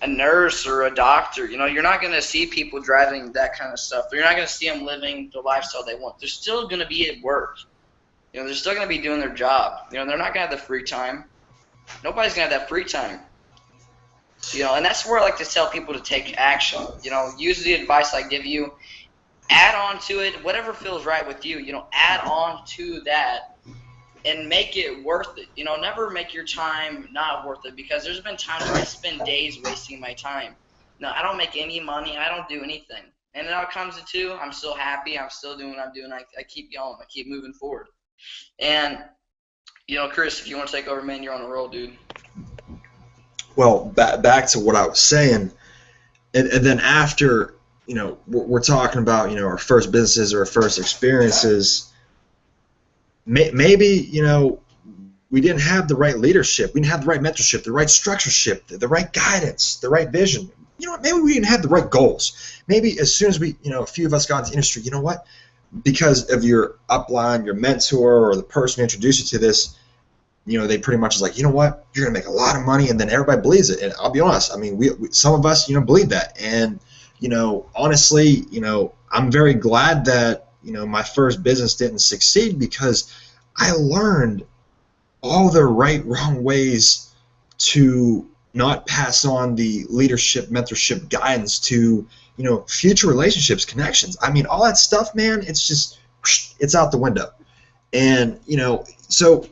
nurse or a doctor. You're not going to see people driving that kind of stuff. You're not going to see them living the lifestyle they want. They're still going to be at work. They're still going to be doing their job. They're not going to have the free time. Nobody's going to have that free time. And that's where I like to tell people to take action. Use the advice I give you. Add on to it, whatever feels right with you. Add on to that and make it worth it. Never make your time not worth it, because there's been times where I spend days wasting my time. No, I don't make any money. I don't do anything. And it all comes to 2, I'm still happy. I'm still doing what I'm doing. I keep going. I keep moving forward. And, Chris, if you want to take over, man, you're on a roll, dude. Well, back to what I was saying, and then after, we're talking about, our first businesses or our first experiences. Maybe, we didn't have the right leadership, we didn't have the right mentorship, the right structureship, the right guidance, the right vision. Maybe we didn't have the right goals. Maybe as soon as we, a few of us got into the industry, because of your upline, your mentor, or the person who introduced you to this, they pretty much is like, you're going to make a lot of money, and then everybody believes it. And I'll be honest, I mean, we some of us, believe that. And, honestly, I'm very glad that, my first business didn't succeed, because I learned all the right, wrong ways to not pass on the leadership, mentorship, guidance to, future relationships, connections. I mean, all that stuff, man, it's out the window. And, so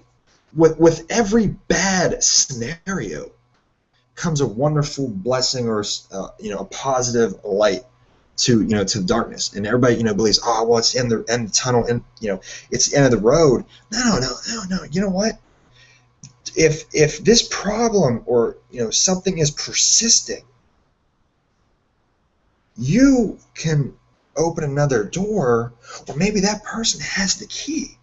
with every bad scenario comes a wonderful blessing, or a positive light to to the darkness. And everybody believes, oh, well, it's in the end of the tunnel, and it's the end of the road. No. You know what? If this problem or something is persisting, you can open another door, or maybe that person has the key.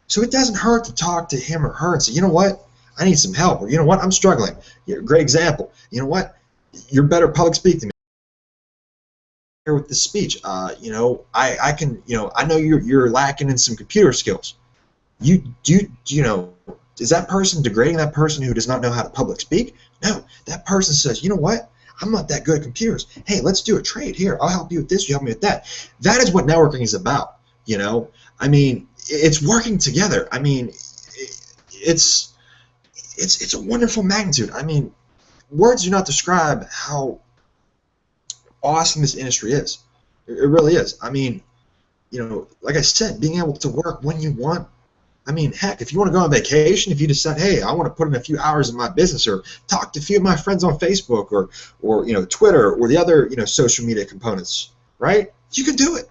So it doesn't hurt to talk to him or her and say, you know what, I need some help, or you know what, I'm struggling. Great example. You know what, you're better public speak to me here with this speech. I can, I know you're lacking in some computer skills. Is that person degrading that person who does not know how to public speak? No, that person says, you know what, I'm not that good at computers. Hey, let's do a trade here. I'll help you with this, you help me with that. That is what networking is about. I mean, it's working together. I mean, it's a wonderful magnitude. I mean, words do not describe how awesome this industry is. It really is. I mean, like I said, being able to work when you want. I mean, heck, if you want to go on vacation, if you decide, hey, I want to put in a few hours in my business, or talk to a few of my friends on Facebook, or Twitter, or the other social media components, right? You can do it,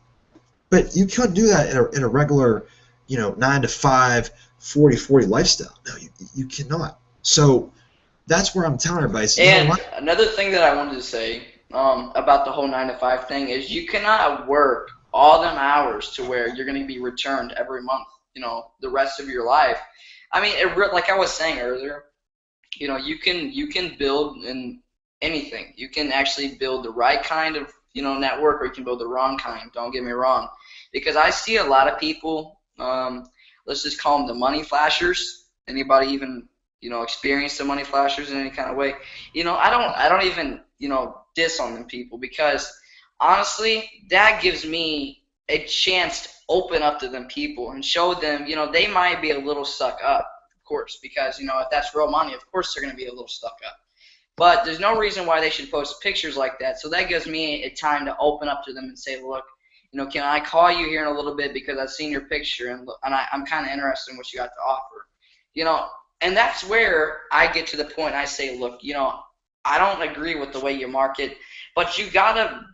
but you can't do that in a regular 9 to 5, 40 lifestyle. No, you cannot. So that's where I'm telling everybody. So, And another thing that I wanted to say about the whole 9 to 5 thing is you cannot work all them hours to where you're going to be returned every month, the rest of your life. I mean, like I was saying earlier, you can build in anything. You can actually build the right kind of network, or you can build the wrong kind. Don't get me wrong, because I see a lot of people. Let's just call them the money flashers. Anybody even experience the money flashers in any kind of way? I don't even diss on them people, because honestly, that gives me a chance to open up to them people and show them they might be a little stuck up, of course, because if that's real money, of course they're going to be a little stuck up. But there's no reason why they should post pictures like that. So that gives me a time to open up to them and say, look, can I call you here in a little bit, because I've seen your picture and I'm kind of interested in what you got to offer. And that's where I get to the point. I say, look, I don't agree with the way you market, but you gotta,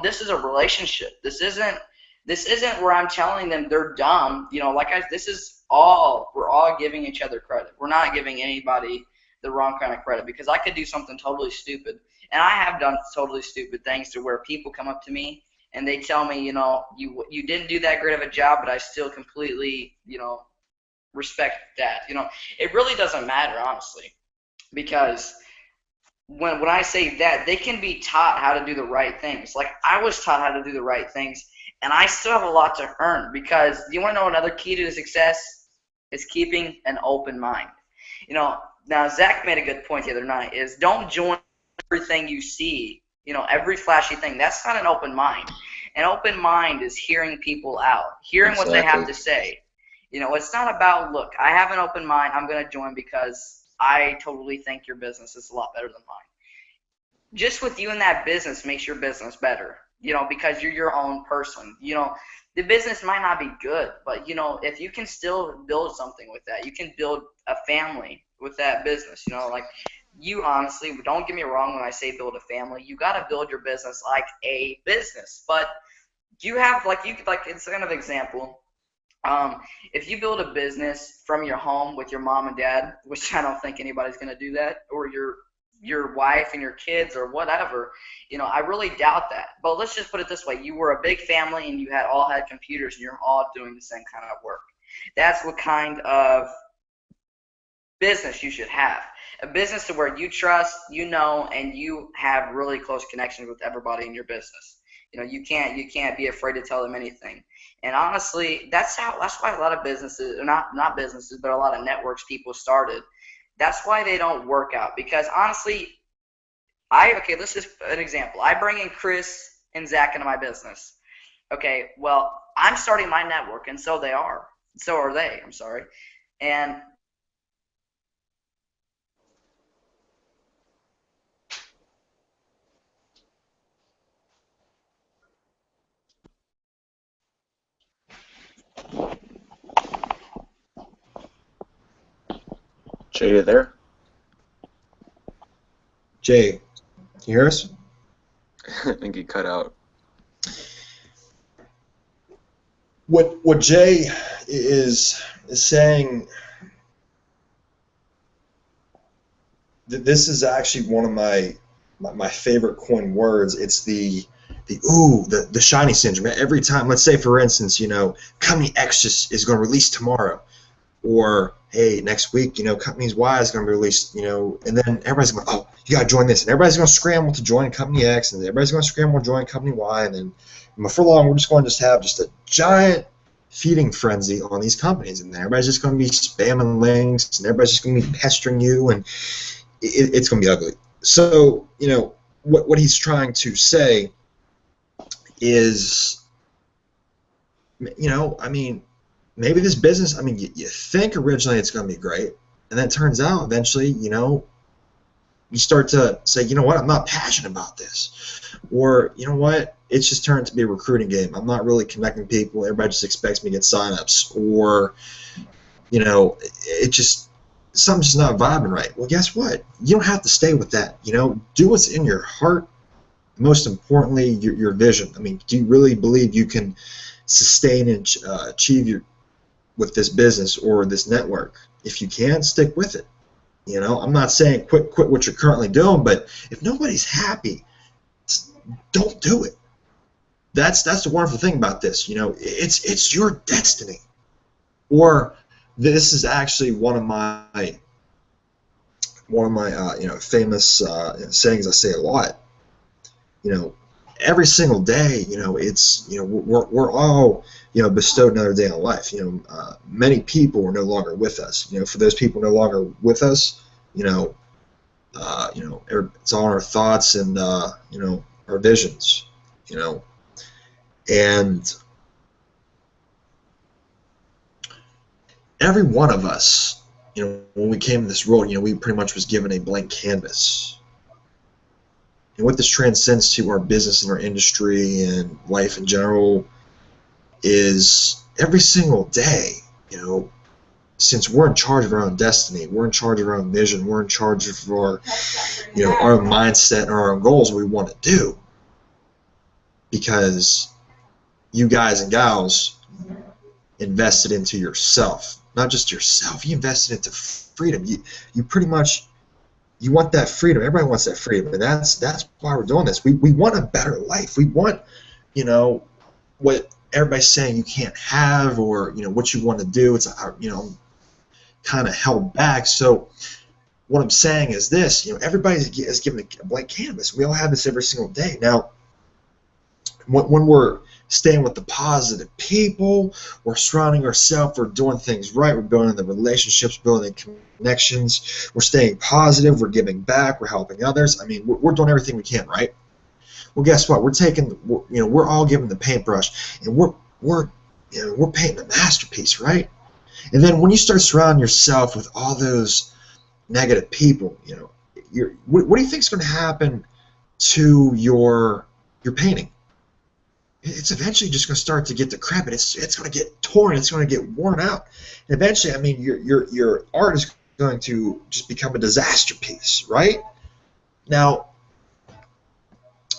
this is a relationship. This isn't where I'm telling them they're dumb. This is we're all giving each other credit. We're not giving anybody the wrong kind of credit, because I could do something totally stupid, and I have done totally stupid things to where people come up to me and they tell me, you didn't do that great of a job, but I still completely, respect that. It really doesn't matter, honestly, because when I say that, they can be taught how to do the right things. Like I was taught how to do the right things, and I still have a lot to earn, because you want to know another key to success is keeping an open mind. Now Zach made a good point the other night, is don't join everything you see, every flashy thing. That's not an open mind. An open mind is hearing people out, hearing what they have to say. It's not about, look, I have an open mind, I'm going to join because I totally think your business is a lot better than mine. Just with you in that business makes your business better, because you're your own person. The business might not be good, but, if you can still build something with that, you can build a family with that business. Like you honestly, don't get me wrong when I say build a family, you got to build your business like a business. But you have, it's kind of an example. If you build a business from your home with your mom and dad, which I don't think anybody's going to do that, or your wife and your kids or whatever, I really doubt that. But let's just put it this way. You were a big family and you all had computers and you're all doing the same kind of work. That's what kind of business you should have. A business to where you trust, and you have really close connections with everybody in your business. You can't be afraid to tell them anything. And honestly, that's why a lot of businesses, or not businesses, but a lot of networks people started. That's why they don't work out, because honestly, let's just an example. I bring in Chris and Zach into my business. Okay, well, I'm starting my network, and so are they. I'm sorry. And Jay, you there? Jay, can you hear us? I think he cut out. What Jay is saying, this is actually one of my favorite coin words. It's the shiny syndrome. Every time, let's say for instance, company X just is going to release tomorrow, or hey, next week, company Y is going to be released, and then everybody's going, oh, you got to join this, and everybody's going to scramble to join company X, and everybody's going to scramble to join company Y, and then before long, we're just going to have a giant feeding frenzy on these companies, and everybody's just going to be spamming links, and everybody's just going to be pestering you, and it's going to be ugly. So, what he's trying to say is, maybe this business, you think originally it's going to be great, and then it turns out eventually, you start to say, I'm not passionate about this. Or, it's just turned to be a recruiting game. I'm not really connecting people. Everybody just expects me to get signups, or it just something's just not vibing right. Well, guess what? You don't have to stay with that. Do what's in your heart. Most importantly, your vision. I mean, do you really believe you can sustain and achieve with this business or this network? If you can, stick with it. I'm not saying quit what you're currently doing, but if nobody's happy, don't do it. That's the wonderful thing about this. It's your destiny. Or this is actually one of my famous sayings I say a lot. Every single day, it's we're all bestowed another day in life. Many people are no longer with us. For those people no longer with us, it's all in our thoughts and our visions. And every one of us, when we came to this world, we pretty much was given a blank canvas. And what this transcends to our business and our industry and life in general is every single day, since we're in charge of our own destiny, we're in charge of our own vision, we're in charge of our, our own mindset and our own goals we want to do. Because you guys and gals invested into yourself. Not just yourself, you invested into freedom. You pretty much, you want that freedom. Everybody wants that freedom, and that's why we're doing this. We want a better life. We want, what everybody's saying you can't have, or what you want to do. It's kind of held back. So what I'm saying is this: everybody is given a blank canvas. We all have this every single day. Now, when we're staying with the positive people, we're surrounding ourselves, we're doing things right, we're building the relationships, building connections, we're staying positive, we're giving back, we're helping others. I mean, we're doing everything we can, right? Well, guess what? We're all given the paintbrush, and we're painting a masterpiece, right? And then when you start surrounding yourself with all those negative people, what do you think is going to happen to your painting? It's eventually just going to start to get decrepit. It's going to get torn. It's going to get worn out. And eventually, I mean, your art is going to just become a disaster piece, right? Now,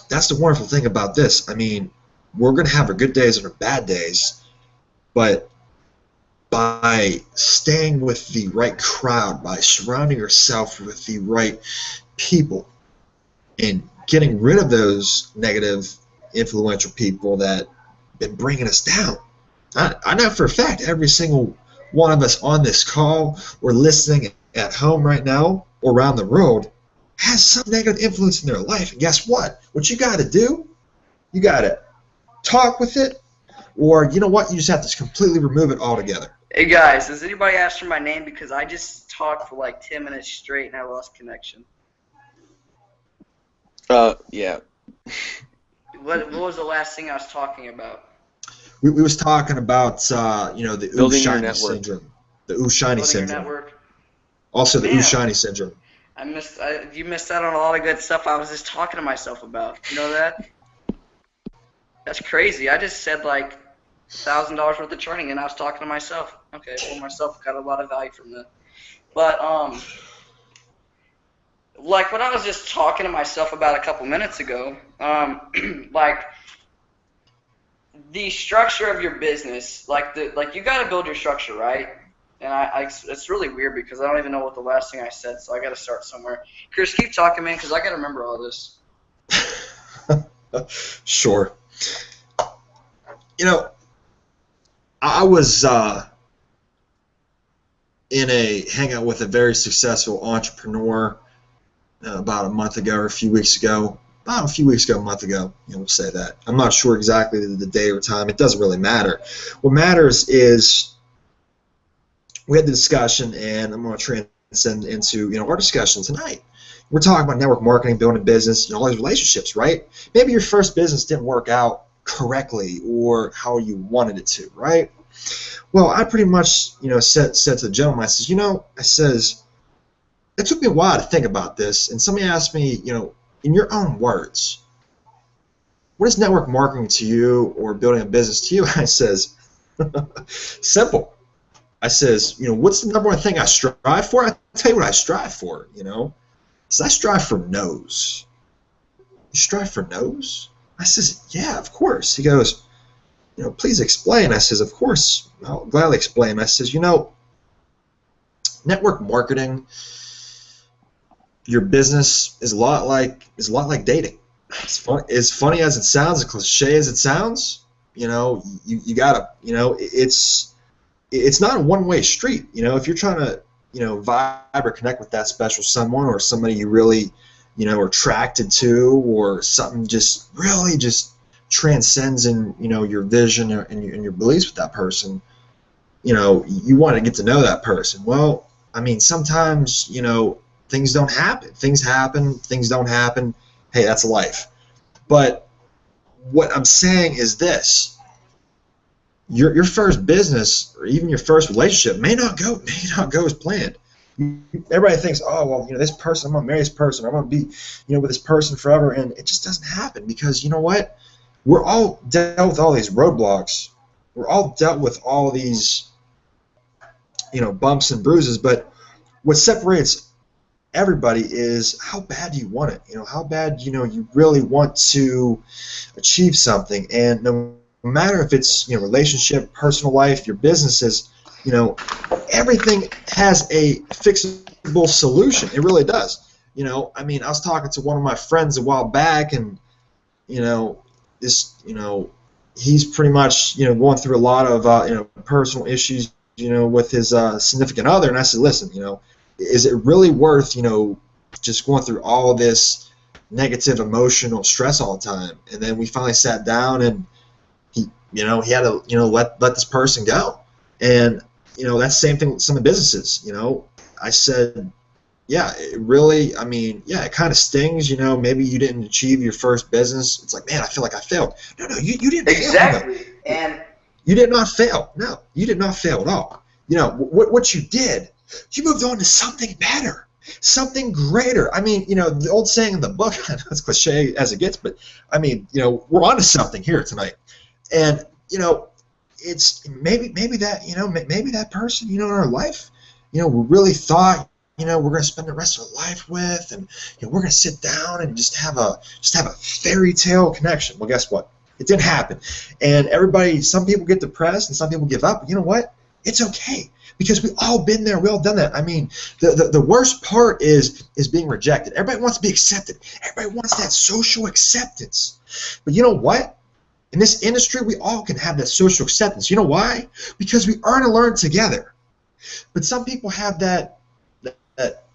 that's the wonderful thing about this. I mean, we're going to have our good days and our bad days, but by staying with the right crowd, by surrounding yourself with the right people, and getting rid of those negative, influential people that been bringing us down. I know for a fact every single one of us on this call or listening at home right now or around the world has some negative influence in their life. And guess what? What you got to do, you got to talk with it, or you know what? You just have to completely remove it altogether. Hey guys, does anybody ask for my name? Because I just talked for like 10 minutes straight and I lost connection. Yeah. What was the last thing I was talking about? We was talking about the ooh shiny syndrome, the ooh shiny syndrome. Network. Also the ooh shiny syndrome. You missed out on a lot of good stuff I was just talking to myself about. You know that? That's crazy. I just said like $1,000 worth of training and I was talking to myself. Okay, well myself got a lot of value from that. But like what I was just talking to myself about a couple minutes ago, like the structure of your business, like you got to build your structure, right? And it's really weird because I don't even know what the last thing I said, so I got to start somewhere. Chris, keep talking, man, because I got to remember all this. Sure. I was in a hangout with a very successful entrepreneur about a month ago or a few weeks ago. About a few weeks ago, a month ago, we'll say that. I'm not sure exactly the day or time. It doesn't really matter. What matters is we had the discussion, and I'm going to transcend into our discussion tonight. We're talking about network marketing, building a business, all these relationships, right? Maybe your first business didn't work out correctly or how you wanted it to, right? Well, I pretty much, said to the gentleman, I says, it took me a while to think about this, and somebody asked me, in your own words, what is network marketing to you or building a business to you? I says, simple. I says, what's the number one thing I strive for? I tell you what I strive for, I strive for no's. You strive for no's? I says, yeah, of course. He goes, please explain. I says, of course, I'll gladly explain. I says, network marketing, your business is a lot like dating. As funny as it sounds, as cliche as it sounds, you gotta, it's not a one-way street. If you're trying to, vibe or connect with that special someone or somebody you really, are attracted to, or something just really just transcends in, your vision and your beliefs with that person, you want to get to know that person. Well, I mean, sometimes, things don't happen. Things happen. Things don't happen. Hey, that's life. But what I'm saying is this: your first business or even your first relationship may not go as planned. Everybody thinks, oh well, this person, I'm gonna marry this person, I'm gonna be, with this person forever, and it just doesn't happen because you know what? We're all dealt with all these roadblocks. We're all dealt with all these, bumps and bruises. But what separates everybody is how bad do you want it? How bad you really want to achieve something. And no matter if it's relationship, personal life, your businesses, everything has a fixable solution. It really does. I mean, I was talking to one of my friends a while back, and this he's pretty much going through a lot of personal issues with his significant other, and I said, listen, is it really worth just going through all this negative emotional stress all the time? And then we finally sat down, and he had to let this person go. And that's the same thing with some of the businesses. I said, yeah, it really, I mean, yeah, it kind of stings, maybe you didn't achieve your first business. It's like, man, I feel like I failed. No, you didn't fail. Exactly. And you did not fail. No, you did not fail at all. What you did, you moved on to something better, something greater. I mean, the old saying in the book, I know it's cliche as it gets, but I mean, we're on to something here tonight. And, it's maybe that, maybe that person, in our life, we really thought, we're going to spend the rest of our life with, and we're going to sit down and just have a fairy tale connection. Well, guess what? It didn't happen. And some people get depressed and some people give up. But you know what? It's okay, because we've all been there. We all done that. I mean, the worst part is being rejected. Everybody wants to be accepted. Everybody wants that social acceptance. But you know what? In this industry, we all can have that social acceptance. You know why? Because we earn and learn together. But some people have that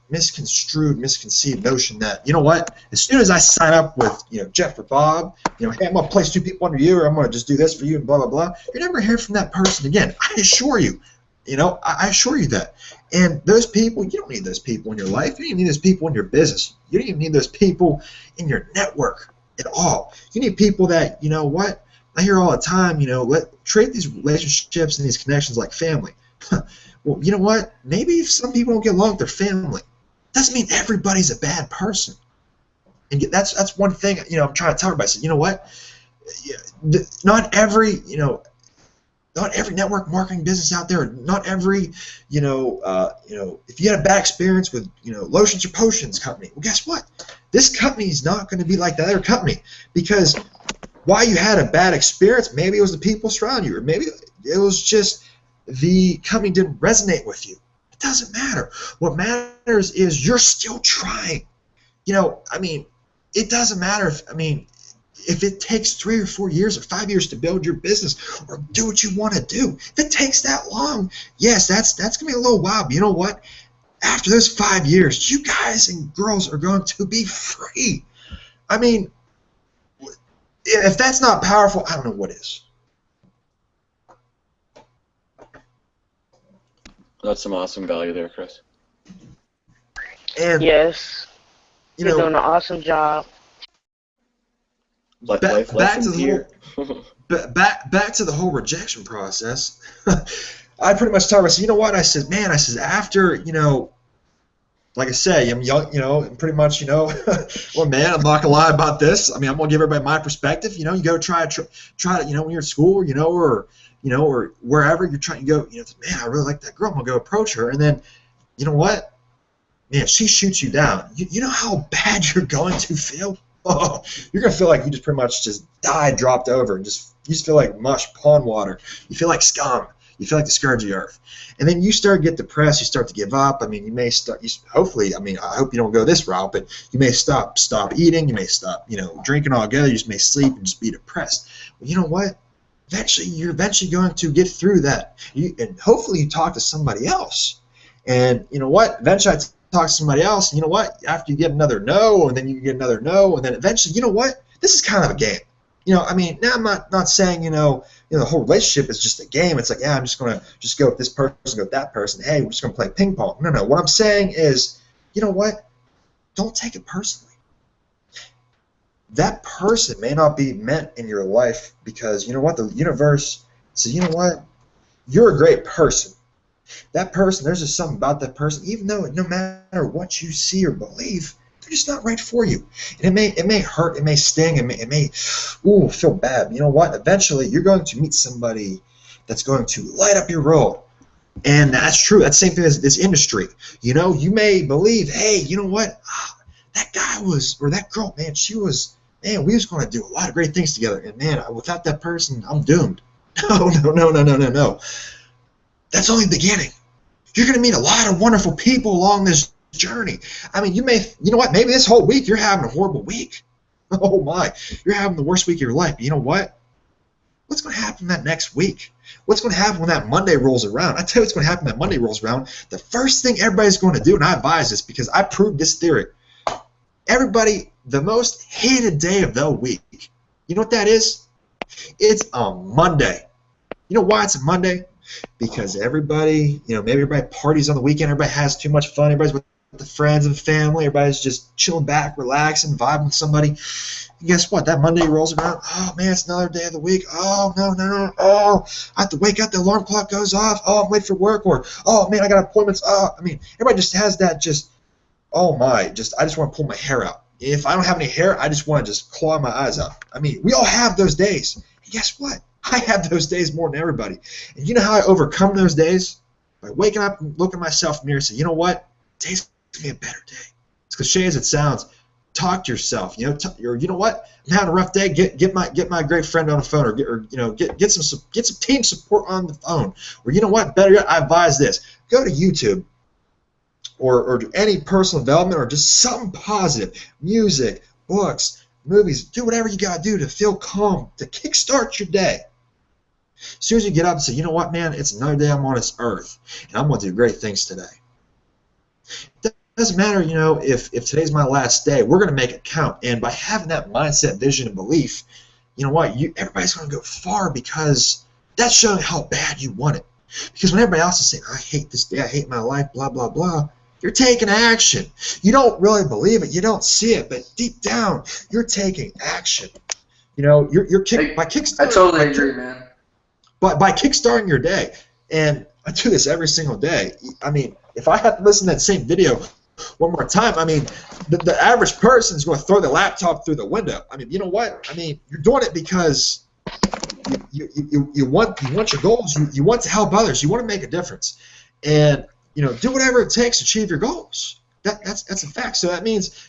misconceived notion that, you know what, as soon as I sign up with, Jeff or Bob, hey, I'm going to place 2 people under you, or I'm going to just do this for you, and blah, blah, blah, you're never going to hear from that person again. I assure you. I assure you that. And those people, you don't need those people in your life. You don't even need those people in your business. You don't even need those people in your network at all. You need people that, what, I hear all the time, treat these relationships and these connections like family. Well, you know what? Maybe if some people don't get along with their family, doesn't mean everybody's a bad person. And that's one thing, I'm trying to tell everybody. I said, you know what? Not every network marketing business out there, not every, if you had a bad experience with, Lotions or Potions company, well, guess what? This company is not going to be like that other company, because why you had a bad experience, maybe it was the people surrounding you, or maybe it was just the company didn't resonate with you. It doesn't matter. What matters is you're still trying. I mean, it doesn't matter if it takes 3 or 4 years or 5 years to build your business or do what you want to do. If it takes that long, yes, that's going to be a little while. But you know what? After those 5 years, you guys and girls are going to be free. I mean, if that's not powerful, I don't know what is. That's some awesome value there, Chris. And Yes, you're doing an awesome job. Back to the back to the whole rejection process. I pretty much told her, I said, you know what? I said, man, after, like I say, I'm young, pretty much, well, man, I'm not gonna lie about this. I mean, I'm gonna give everybody my perspective. You go try to, when you're at school, or wherever you're trying to go, man, I really like that girl. I'm gonna go approach her, and then, you know what, man, she shoots you down. You know how bad you're going to feel. Oh, you're gonna feel like you just pretty much just died, dropped over, and you just feel like mush, pond water. You feel like scum. You feel like the scourge of the earth. And then you start to get depressed. You start to give up. I mean, you may start. Hopefully, I mean, I hope you don't go this route, but you may stop eating. You may stop, drinking altogether. You just may sleep and just be depressed. Well, you know what? You're eventually going to get through that. And hopefully, you talk to somebody else. And you know what? Eventually, talk to somebody else. And you know what? After you get another no, and then you get another no, and then eventually, you know what? This is kind of a game. I mean, now I'm not saying, the whole relationship is just a game. It's like, yeah, I'm just going to just go with this person, go with that person. Hey, we're just going to play ping pong. No. What I'm saying is, you know what? Don't take it personally. That person may not be meant in your life because, you know what? The universe says, you know what? You're a great person. That person, there's just something about that person, even though no matter what you see or believe, they're just not right for you. And it may hurt, it may sting, it may feel bad. You know what? Eventually, you're going to meet somebody that's going to light up your world. And that's true. That's the same thing as this industry. You may believe, hey, you know what? That guy or that girl, man, we was going to do a lot of great things together. And man, without that person, I'm doomed. No. That's only the beginning. You're going to meet a lot of wonderful people along this journey. I mean, you know what? Maybe this whole week you're having a horrible week. Oh my, you're having the worst week of your life. But you know what? What's going to happen that next week? What's going to happen when that Monday rolls around? I tell you what's going to happen when that Monday rolls around. The first thing everybody's going to do, and I advise this because I proved this theory. Everybody, the most hated day of the week. You know what that is? It's a Monday. You know why it's a Monday? Because everybody, maybe everybody parties on the weekend, everybody has too much fun, everybody's with the friends and family, everybody's just chilling back, relaxing, vibing with somebody. And guess what? That Monday rolls around, oh man, it's another day of the week. Oh, no. Oh, I have to wake up, the alarm clock goes off. Oh, I'm late for work. Or, oh man, I got appointments. Oh, I mean, everybody just has that I just want to pull my hair out. If I don't have any hair, I just want to just claw my eyes out. I mean, we all have those days. And guess what? I have those days more than everybody. And you know how I overcome those days? By waking up and looking at myself in the mirror and saying, you know what? Today's going to be a better day. As cliche as it sounds, talk to yourself. You know what? I'm having a rough day. Get my great friend on the phone, or get some team support on the phone. Or you know what? Better yet, I advise this: go to YouTube or do any personal development or just something positive, music, books, movies. Do whatever you gotta do to feel calm, to kickstart your day. As soon as you get up and say, you know what, man, it's another day I'm on this earth, and I'm going to do great things today. It doesn't matter, if today's my last day, we're going to make it count. And by having that mindset, vision, and belief, you know what, everybody's going to go far because that's showing how bad you want it. Because when everybody else is saying, I hate this day, I hate my life, blah, blah, blah, you're taking action. You don't really believe it, you don't see it, but deep down, you're taking action. By kickstarting. I totally agree, man. But by kickstarting your day, and I do this every single day. I mean, if I have to listen to that same video one more time, I mean, the average person is going to throw the laptop through the window. I mean, you know what? I mean, you're doing it because you want your goals. You want to help others. You want to make a difference, and do whatever it takes to achieve your goals. That's a fact. So that means,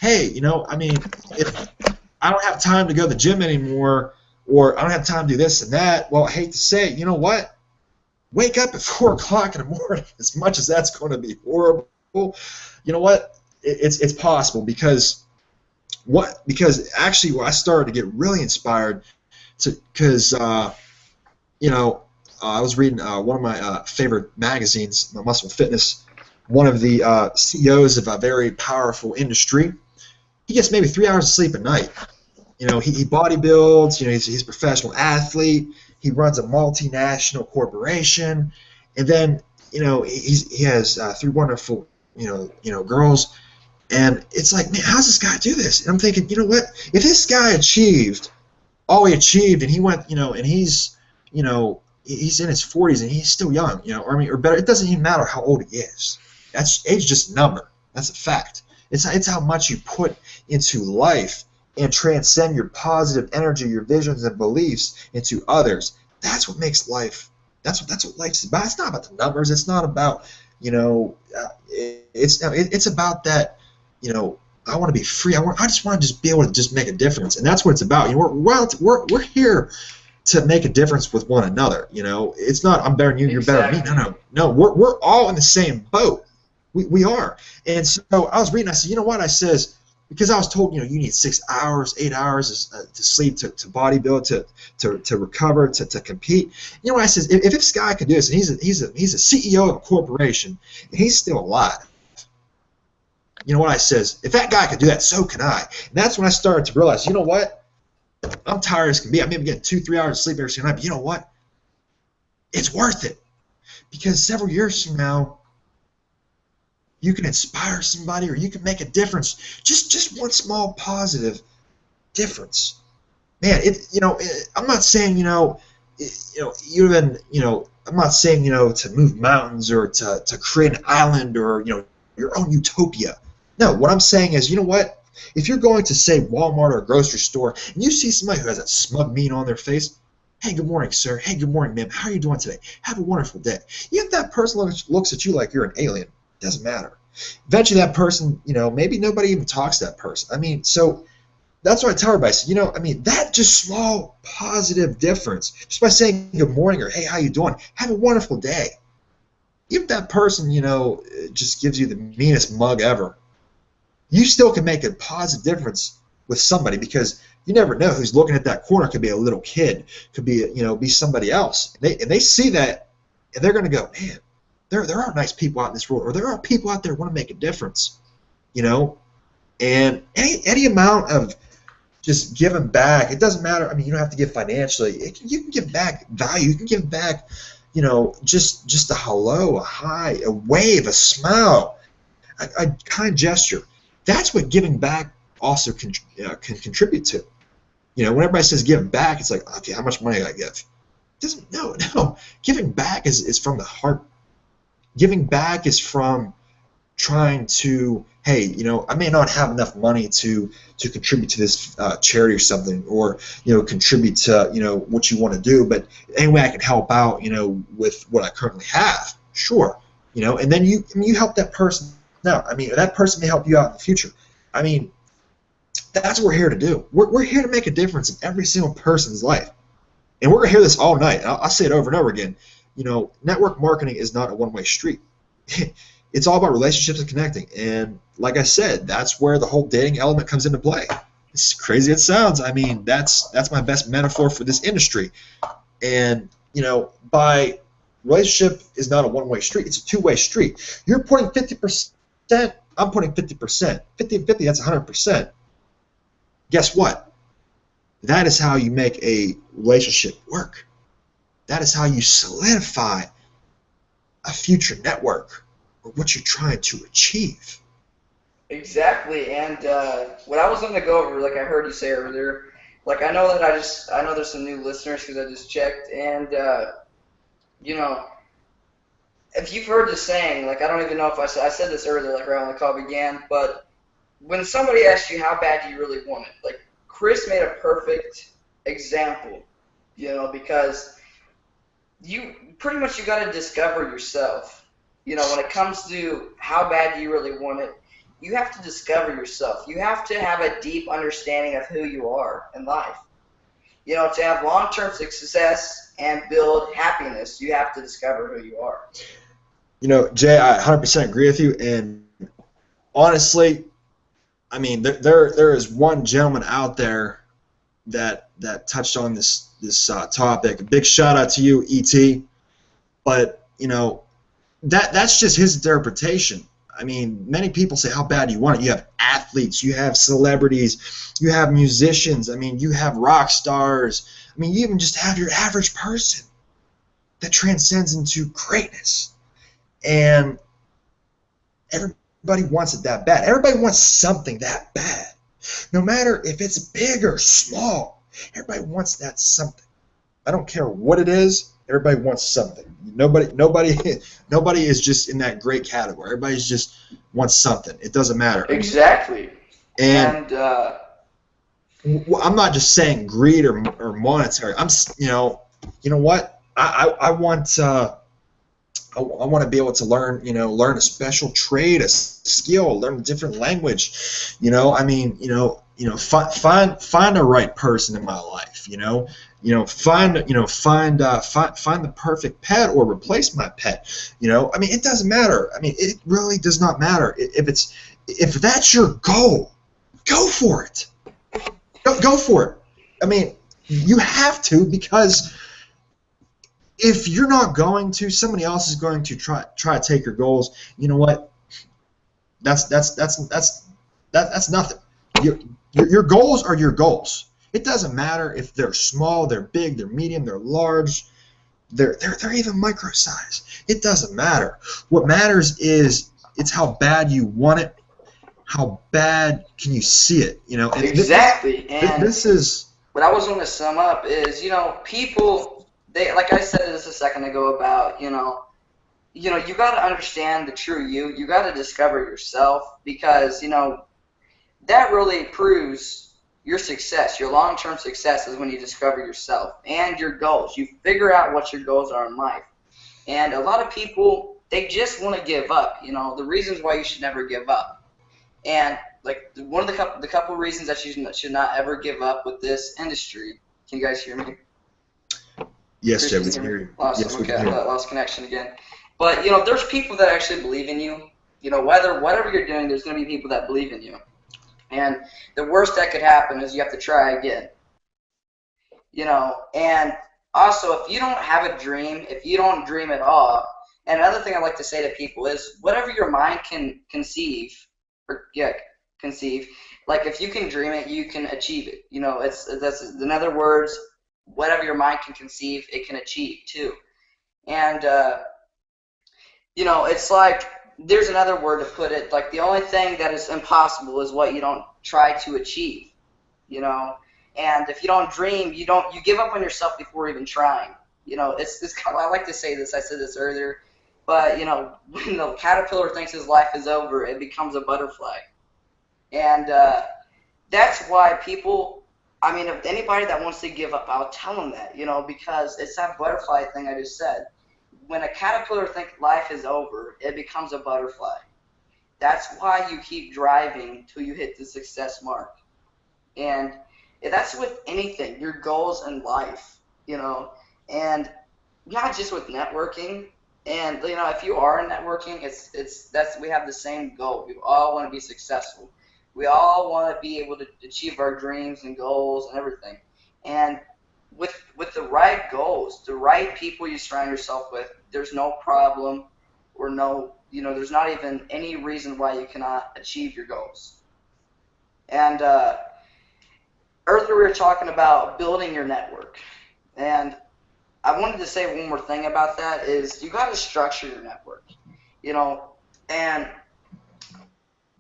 hey, if I don't have time to go to the gym anymore, or I don't have time to do this and that, well, I hate to say it, you know what? Wake up at 4 o'clock in the morning, as much as that's going to be horrible. You know what? It's possible because actually I started to get really inspired because I was reading one of my favorite magazines, Muscle Fitness. One of the CEOs of a very powerful industry, he gets maybe 3 hours of sleep a night. He bodybuilds. He's a professional athlete. He runs a multinational corporation, and then he has 3 wonderful girls, and it's like, man, how's this guy do this? And I'm thinking, you know what? If this guy achieved all he achieved, and he went, and he's in his 40s and he's still young, or better, it doesn't even matter how old he is. age is just a number. That's a fact. It's how much you put into life and transcend your positive energy, your visions and beliefs into others. That's what makes life. That's what life's about. It's not about the numbers. It's not about it's about that. I want to be free. I just want to just be able to just make a difference, and that's what it's about. We're here to make a difference with one another. It's not I'm better than you, you're better than me. No. We're all in the same boat. We are. And so I was reading. I said, you know what? I says, because I was told, you need 6 hours, 8 hours to sleep, to bodybuild, to recover, to compete. You know what I says? If this guy could do this, and he's a CEO of a corporation, and he's still alive. You know what I says? If that guy could do that, so can I. And that's when I started to realize, you know what? I'm tired as can be. I may be getting 2-3 hours of sleep every single night, but you know what? It's worth it. Because several years from now, you can inspire somebody, or you can make a difference. Just one small positive difference. Man, I'm not saying, I'm not saying, to move mountains or to create an island or, your own utopia. No, what I'm saying is, you know what? If you're going to, say, Walmart or a grocery store, and you see somebody who has that smug mean on their face, hey, good morning, sir. Hey, good morning, ma'am. How are you doing today? Have a wonderful day. If that person looks at you like you're an alien, it doesn't matter. Eventually that person, maybe nobody even talks to that person. So that's what I tell everybody. That just small positive difference, just by saying good morning or hey, how you doing? Have a wonderful day. If that person, just gives you the meanest mug ever, you still can make a positive difference with somebody, because you never know who's looking at that corner. Could be a little kid, could be be somebody else. And they see that, and they're going to go, man, there are nice people out in this world, or there are people out there who want to make a difference, And any amount of just giving back, it doesn't matter. You don't have to give financially. You can give back value. You can give back, just a hello, a hi, a wave, a smile, a kind gesture. That's what giving back also can contribute to. When everybody says give back, it's like, okay, how much money do I give? No. Giving back is from the heart. Giving back is from trying to, hey, I may not have enough money to contribute to this charity or something, or contribute to what you want to do, but any way I can help out, with what I currently have, sure, and then you help that person out. That person may help you out in the future. That's what we're here to do. We're here to make a difference in every single person's life, and we're gonna hear this all night. I'll say it over and over again. Network marketing is not a one-way street. It's all about relationships and connecting. And like I said, that's where the whole dating element comes into play. As crazy as it sounds, that's my best metaphor for this industry. And by relationship is not a one-way street. It's a two-way street. You're putting 50%. I'm putting 50%. 50 and 50. That's 100%. Guess what? That is how you make a relationship work. That is how you solidify a future network, or what you're trying to achieve. Exactly, and what I was going to go over, like I heard you say earlier, like I know there's some new listeners because I just checked, and if you've heard the saying, like I don't even know if I said this earlier, like right when the call began, but when somebody asks you how bad do you really want it, like Chris made a perfect example, because you got to discover yourself. When it comes to how bad do you really want it, you have to discover yourself. You have to have a deep understanding of who you are in life. To have long-term success and build happiness, you have to discover who you are. Jay, I 100% agree with you. And honestly, there is one gentleman out there that touched on this topic. A big shout out to you, E.T. But that's just his interpretation. Many people say how bad you want it. You have athletes, you have celebrities, you have musicians. You have rock stars. You even just have your average person that transcends into greatness. And everybody wants it that bad. Everybody wants something that bad. No matter if it's big or small, everybody wants that something. I don't care what it is. Everybody wants something. Nobody is just in that great category. Everybody's just wants something. It doesn't matter. Exactly. And I'm not just saying greed or monetary. You know what? I want I want to be able to learn a special trade, a skill, learn a different language. Find the right person in my life. Find the perfect pet or replace my pet. It doesn't matter. It really does not matter. If that's your goal, go for it. Go for it. You have to, because if you're not going to, somebody else is going to try to take your goals. You know what? That's nothing. Your goals are your goals. It doesn't matter if they're small, they're big, they're medium, they're large, they're even micro size. It doesn't matter. What matters is it's how bad you want it. How bad can you see it? And exactly. This is what I was going to sum up is, people, they, like I said this a second ago about, you got to understand the true you. You got to discover yourself, because, that really proves your success. Your long-term success is when you discover yourself and your goals. You figure out what your goals are in life. And a lot of people, they just want to give up. The reasons why you should never give up. And like one of the couple reasons that you should not ever give up with this industry. Can you guys hear me? Yes, Jay, we can hear you. Lost connection again. But there's people that actually believe in you. Whatever you're doing, there's going to be people that believe in you. And the worst that could happen is you have to try again. And also, if you don't have a dream, if you don't dream at all, and another thing I like to say to people is, whatever your mind can conceive, like if you can dream it, you can achieve it. That's in other words, whatever your mind can conceive, it can achieve too. And it's like, there's another word to put it, like the only thing that is impossible is what you don't try to achieve. And if you don't dream, you give up on yourself before even trying. It's kind of, I like to say this, I said this earlier, but when the caterpillar thinks his life is over, it becomes a butterfly. And that's why people, if anybody that wants to give up, I'll tell them that, because it's that butterfly thing I just said. When a caterpillar thinks life is over, it becomes a butterfly. That's why you keep driving till you hit the success mark. And that's with anything, your goals in life, and not just with networking. And if you are in networking, we have the same goal. We all want to be successful. We all want to be able to achieve our dreams and goals and everything. And with the right goals, the right people you surround yourself with, there's no problem or there's not even any reason why you cannot achieve your goals. And earlier we were talking about building your network. And I wanted to say one more thing about that is you got to structure your network. And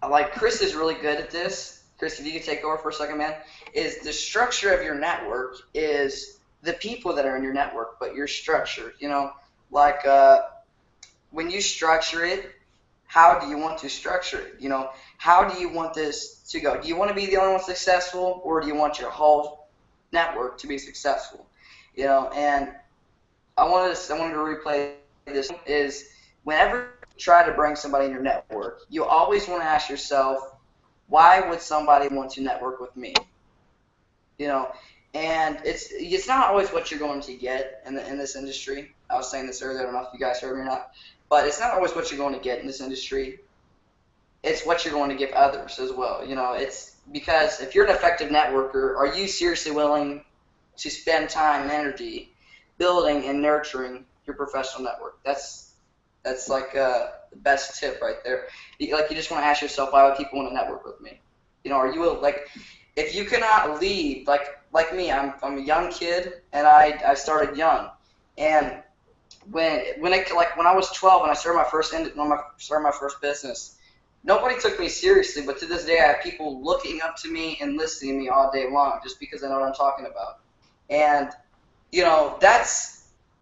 like Chris is really good at this. Chris, if you could take over for a second, man, is the structure of your network is the people that are in your network, but your structure, like when you structure it, how do you want to structure it? How do you want this to go? Do you want to be the only one successful, or do you want your whole network to be successful? And I wanted to replay this is whenever you try to bring somebody in your network, you always want to ask yourself, why would somebody want to network with me? And it's not always what you're going to get in this industry. I was saying this earlier, I don't know if you guys heard me or not, but it's not always what you're going to get in this industry. It's what you're going to give others as well. It's because if you're an effective networker, are you seriously willing to spend time and energy building and nurturing your professional network? That's like the best tip right there. You just want to ask yourself, why would people want to network with me? Are you like, if you cannot lead, like me, I'm a young kid and I started young, and when I was 12 and I started my first business, nobody took me seriously, but to this day I have people looking up to me and listening to me all day long just because I know what I'm talking about. And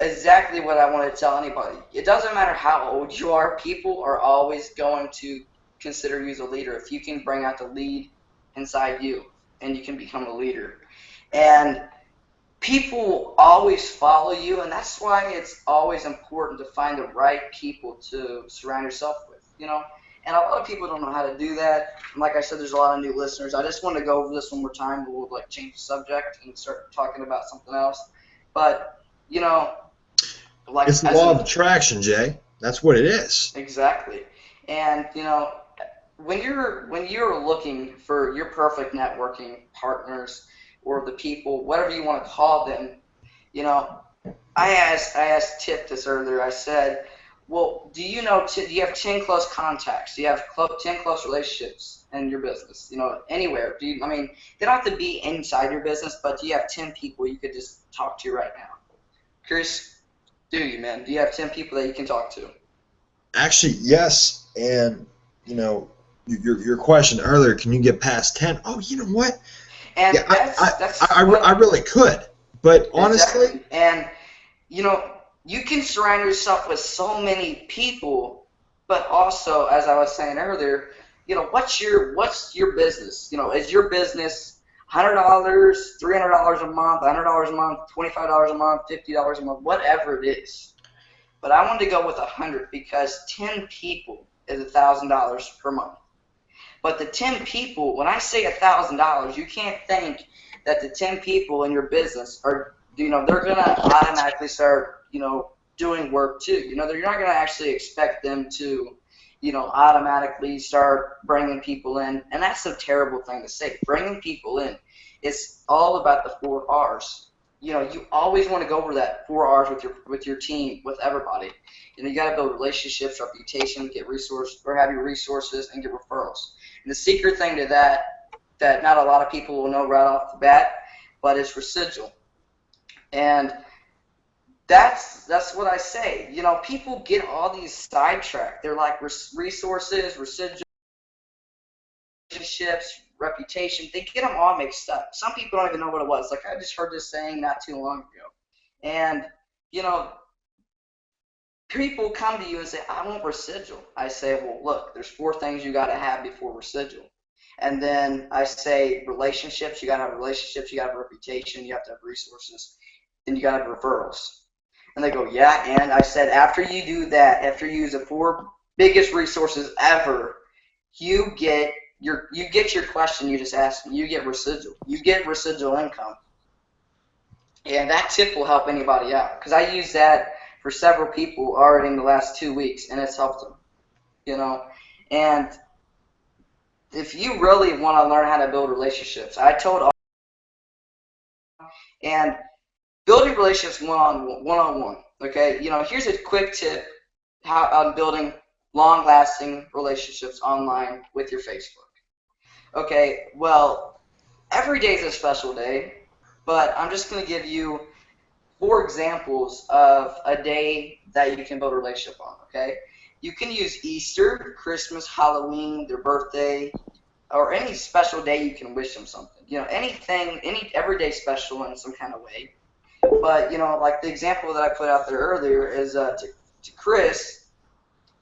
exactly what I want to tell anybody. It doesn't matter how old you are, people are always going to consider you as a leader if you can bring out the lead inside you and you can become a leader. And people always follow you, and that's why it's always important to find the right people to surround yourself with, you know. And a lot of people don't know how to do that. And like I said, there's a lot of new listeners. I just want to go over this one more time. We'll like change the subject and start talking about something else. But you know, like It's the law of attraction, Jay. That's what it is. exactly. And you know, when you're looking for your perfect networking partners or the people, whatever you want to call them, you know, I asked Tip this earlier. I said, well, do you know do you have 10 close contacts? Do you have 10 close relationships in your business? You know, anywhere? I mean, they don't have to be inside your business, but do you have 10 people you could just talk to right now? Chris, do you, man? Do you have 10 people that you can talk to? Actually, yes. And, you know, your question earlier, can you get past 10? Oh, you know what? And Yeah, I really could. But honestly, exactly. And you know, you can surround yourself with so many people, but also, as I was saying earlier, you know, what's your business? You know, is your business $100, $300 a month, $100 a month, $25 a month, $50 a month, whatever it is? But I wanted to go with 100 because 10 people is $1,000 per month. But the 10 people, when I say $1,000, you can't think that the 10 people in your business are, you know, they're going to automatically start, you know, doing work too. You know, you're not going to actually expect them to, you know, automatically start bringing people in. And that's a terrible thing to say. Bringing people in. It's all about the 4 R's. You know, you always want to go over that 4 R's with your team, with everybody. You know, you got to build relationships, reputation, get resources, or have your resources and get referrals. And the secret thing to that not a lot of people will know right off the bat, but it's residual. And that's what I say. You know, people get all these sidetracked. They're like resources, residual, relationships, reputation. They get them all mixed up. Some people don't even know what it was. Like I just heard this saying not too long ago. And, you know, people come to you and say, I want residual. I say, well, look, there's 4 things you got to have before residual. And then I say relationships, you got to have relationships, you got to have reputation, you have to have resources, then you got to have referrals. And they go, yeah, and I said, after you do that, after you use the 4 biggest resources ever, you get your question you just asked me, you get residual. You get residual income. And that tip will help anybody out. Because I use that for several people already in the last 2 weeks, and it's helped them, you know. And if you really want to learn how to build relationships, I told all, and building relationships one-on-one, okay? You know, here's a quick tip how on building long-lasting relationships online with your Facebook. Okay, well, every day is a special day, but I'm just going to give you 4 examples of a day that you can build a relationship on, okay? You can use Easter, Christmas, Halloween, their birthday, or any special day you can wish them something. You know, anything, any everyday special in some kind of way. But, you know, like the example that I put out there earlier is to Chris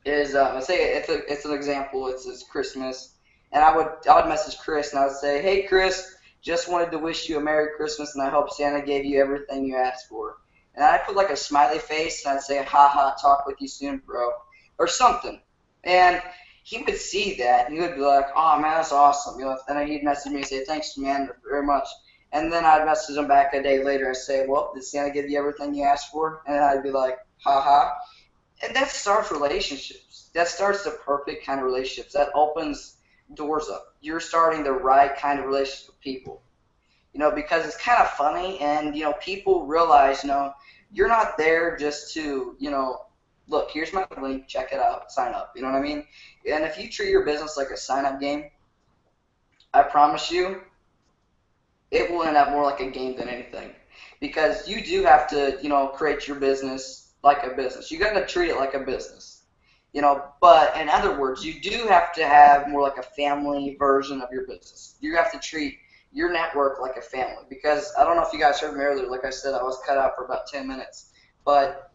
is, let's say it's an example, it's Christmas, and I would message Chris and I would say, hey Chris, just wanted to wish you a Merry Christmas and I hope Santa gave you everything you asked for. And I put like a smiley face and I'd say, haha, talk with you soon, bro, or something. And he would see that and he would be like, oh man, that's awesome. You know, and then he'd message me and say, thanks man, very much. And then I'd message him back a day later and say, well, did Santa give you everything you asked for? And I'd be like, haha. And that starts relationships. That starts the perfect kind of relationships. That opens doors up. You're starting the right kind of relationship with people. You know, because it's kind of funny and, you know, people realize, you know, you're not there just to, you know, look, here's my link, check it out, sign up. You know what I mean? And if you treat your business like a sign-up game, I promise you, it will end up more like a game than anything. Because you do have to, you know, create your business like a business. You got to treat it like a business. You know, but in other words, you do have to have more like a family version of your business. You have to treat your network like a family. Because I don't know if you guys heard me earlier, like I said, I was cut out for about 10 minutes. But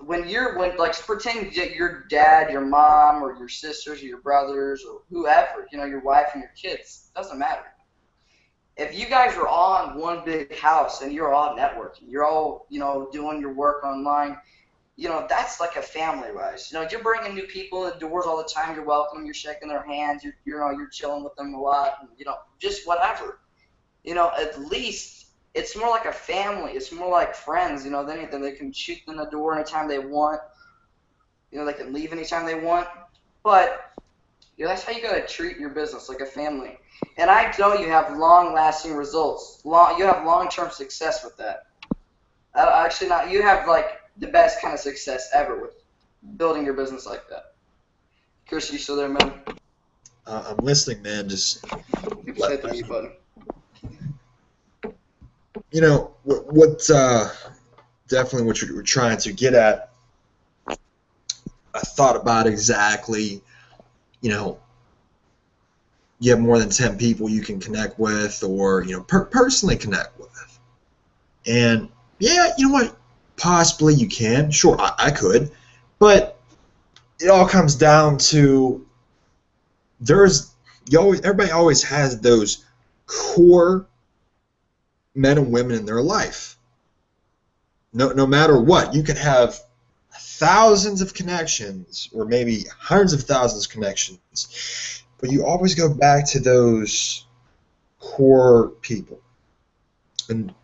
when like pretend your dad, your mom, or your sisters, or your brothers, or whoever, your wife and your kids, doesn't matter. If you guys are all in one big house and you're all networking, you're all, doing your work online, that's like a family, right? You're bringing new people in the doors all the time. You're welcoming, you're shaking their hands, you're chilling with them a lot, and, just whatever. At least it's more like a family. It's more like friends, than anything. They can shoot in the door anytime they want. They can leave anytime they want. But, that's how you got to treat your business, like a family. And I know you have long-lasting results. You have long-term success with that. Actually, not. You have, like, the best kind of success ever with building your business like that. Chris, you still there, man? I'm listening, man. Just hit the mute button. What definitely what you're trying to get at, I thought about exactly. You have more than 10 people you can connect with, or personally connect with. And yeah, you know what? Possibly you can. Sure, I could, but it all comes down to everybody always has those core men and women in their life. No matter what, you can have thousands of connections, or maybe hundreds of thousands of connections, but you always go back to those core people. And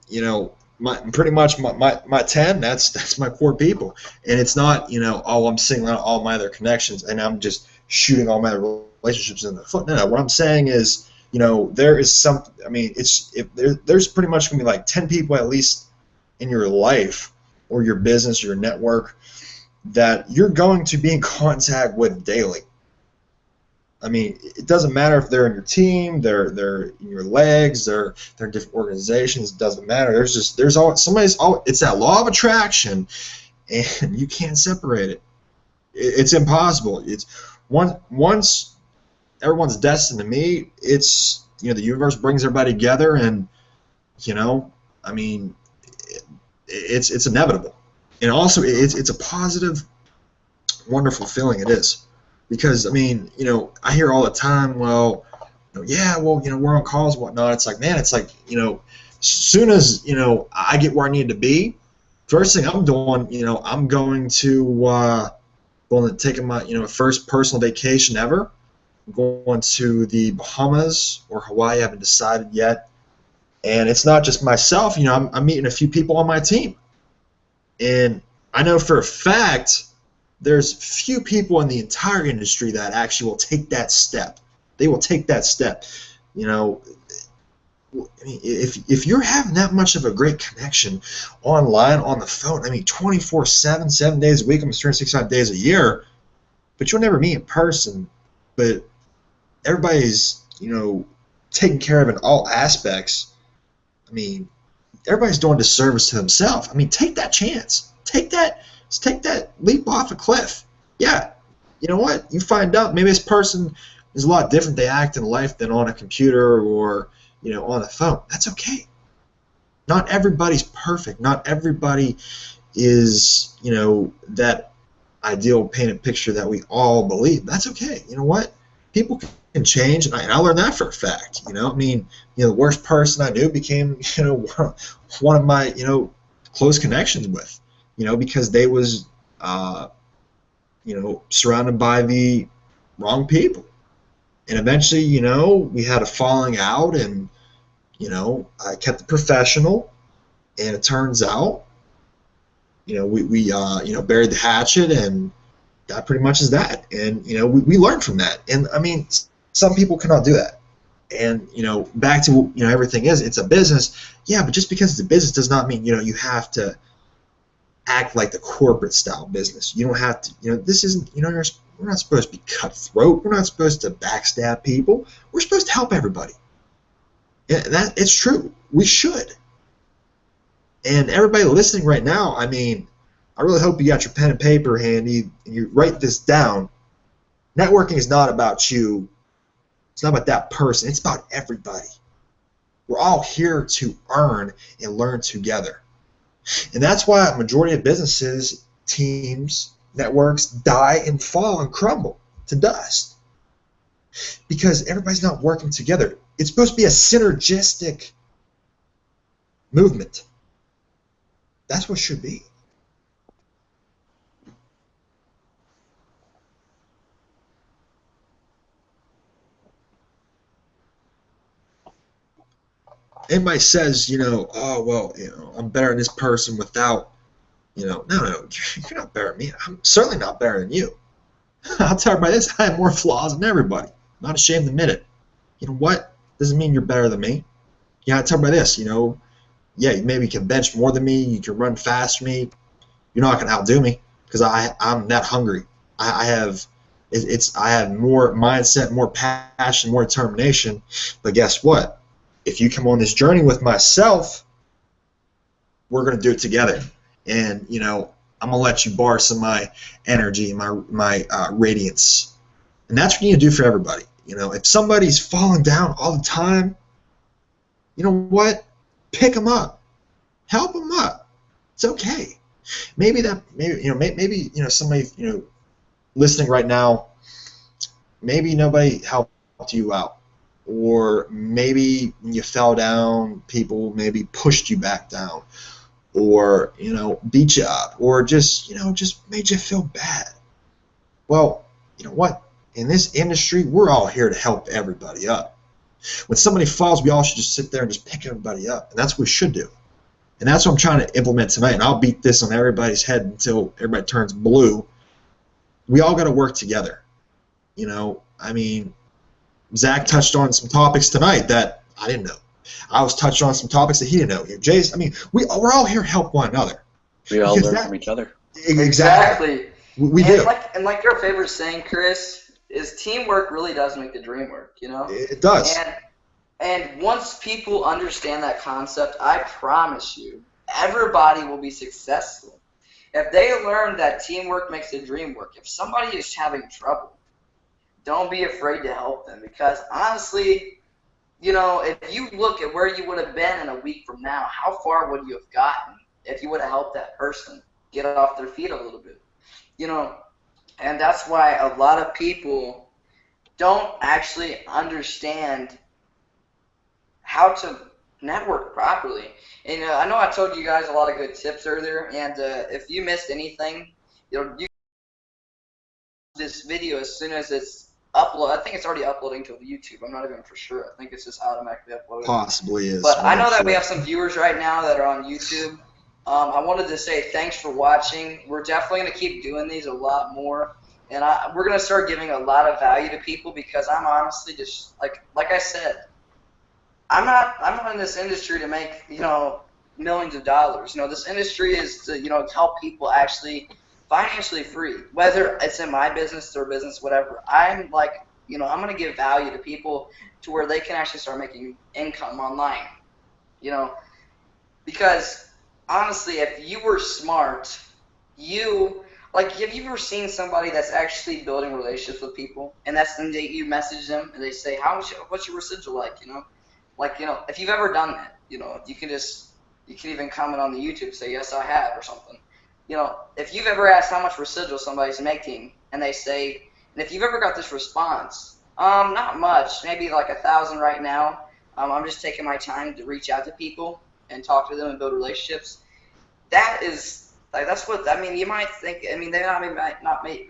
pretty much my 10, that's my core people. And it's not I'm singling out all my other connections and I'm just shooting all my relationships in the foot. No, what I'm saying is there is some. I mean, there's pretty much gonna be like 10 people at least in your life or your business, your network, that you're going to be in contact with daily. I mean, it doesn't matter if they're in your team, they're in your legs, they're in different organizations. It doesn't matter. There's always it's that law of attraction, and you can't separate it. It's impossible. It's once everyone's destined to meet. It's the universe brings everybody together, and I mean, it's inevitable, and also it's a positive, wonderful feeling. It is. Because, I mean, I hear all the time, well, we're on calls and whatnot. It's like, man, as soon as, I get where I need to be, first thing I'm doing, I'm going to taking my, first personal vacation ever. I'm going to the Bahamas or Hawaii. I haven't decided yet. And it's not just myself, I'm meeting a few people on my team. And I know for a fact there's few people in the entire industry that actually will take that step. They will take that step. I mean, if you're having that much of a great connection online, on the phone, I mean, 24/7, 7 days a week, almost 365 days a year, but you'll never meet in person. But everybody's, taken care of in all aspects. I mean, everybody's doing disservice to themselves. I mean, take that chance. Take that leap off a cliff. Yeah, you know what? You find out maybe this person is a lot different they act in life than on a computer or on a phone. That's okay. Not everybody's perfect. Not everybody is that ideal painted picture that we all believe. That's okay. You know what? People can change, and I learned that for a fact. I mean, the worst person I knew became one of my close connections with. Because they was, surrounded by the wrong people. And eventually, we had a falling out, and, I kept it professional, and it turns out, we buried the hatchet, and that pretty much is that. And, we learned from that. And, I mean, some people cannot do that. And, back to, everything it's a business. Yeah, but just because it's a business does not mean, you have to act like the corporate style business. You don't have to, this isn't, we're not supposed to be cutthroat. We're not supposed to backstab people. We're supposed to help everybody. Yeah, it's true. We should. And everybody listening right now, I mean, I really hope you got your pen and paper handy and you write this down. Networking is not about you. It's not about that person. It's about everybody. We're all here to earn and learn together. And that's why a majority of businesses, teams, networks die and fall and crumble to dust. Because everybody's not working together. It's supposed to be a synergistic movement. That's what it should be. Everybody says, oh, well, I'm better than this person without, no, you're not better than me. I'm certainly not better than you. I'll tell everybody this, I have more flaws than everybody. I'm not ashamed to admit it. You know what? Doesn't mean you're better than me. I'll tell everybody this, yeah, maybe you can bench more than me, you can run faster than me. You're not going to outdo me because I'm that hungry. I have more mindset, more passion, more determination. But guess what? If you come on this journey with myself, we're going to do it together. And, I'm going to let you borrow some of my energy, my radiance. And that's what you need to do for everybody. If somebody's falling down all the time, you know what? Pick them up. Help them up. It's okay. Maybe somebody, listening right now, maybe nobody helped you out. Or maybe when you fell down, people maybe pushed you back down, or beat you up, or just made you feel bad. Well, you know what? In this industry, we're all here to help everybody up. When somebody falls, we all should just sit there and just pick everybody up, and that's what we should do. And that's what I'm trying to implement tonight. And I'll beat this on everybody's head until everybody turns blue. We all got to work together. Zach touched on some topics tonight that I didn't know. I was touched on some topics that he didn't know. Jay's, we're all here to help one another. We all learn from each other. Exactly. We do. Like your favorite saying, Chris, is teamwork really does make the dream work, It does. And once people understand that concept, I promise you, everybody will be successful. If they learn that teamwork makes the dream work, if somebody is having trouble, don't be afraid to help them, because honestly, if you look at where you would have been in a week from now, how far would you have gotten if you would have helped that person get off their feet a little bit? And that's why a lot of people don't actually understand how to network properly. And I know I told you guys a lot of good tips earlier, and if you missed anything, you this video as soon as it's upload. I think it's already uploading to YouTube. I'm not even for sure. I think it's just automatically uploaded. Possibly is. But I know that we have some viewers right now that are on YouTube. I wanted to say thanks for watching. We're definitely going to keep doing these a lot more. And we're going to start giving a lot of value to people, because I'm honestly just, like I said, I'm not in this industry to make, millions of dollars. This industry is to, help people actually financially free, whether it's in my business or business, whatever. I'm I'm going to give value to people to where they can actually start making income online, because honestly, if you were smart, have you ever seen somebody that's actually building relationships with people, and you message them and they say, what's your residual like, if you've ever done that, you can even comment on the YouTube, say, yes, I have, or something. If you've ever asked how much residual somebody's making, and they say, and if you've ever got this response, not much, maybe like 1,000 right now. I'm just taking my time to reach out to people and talk to them and build relationships. That's what, you might think, they might not make,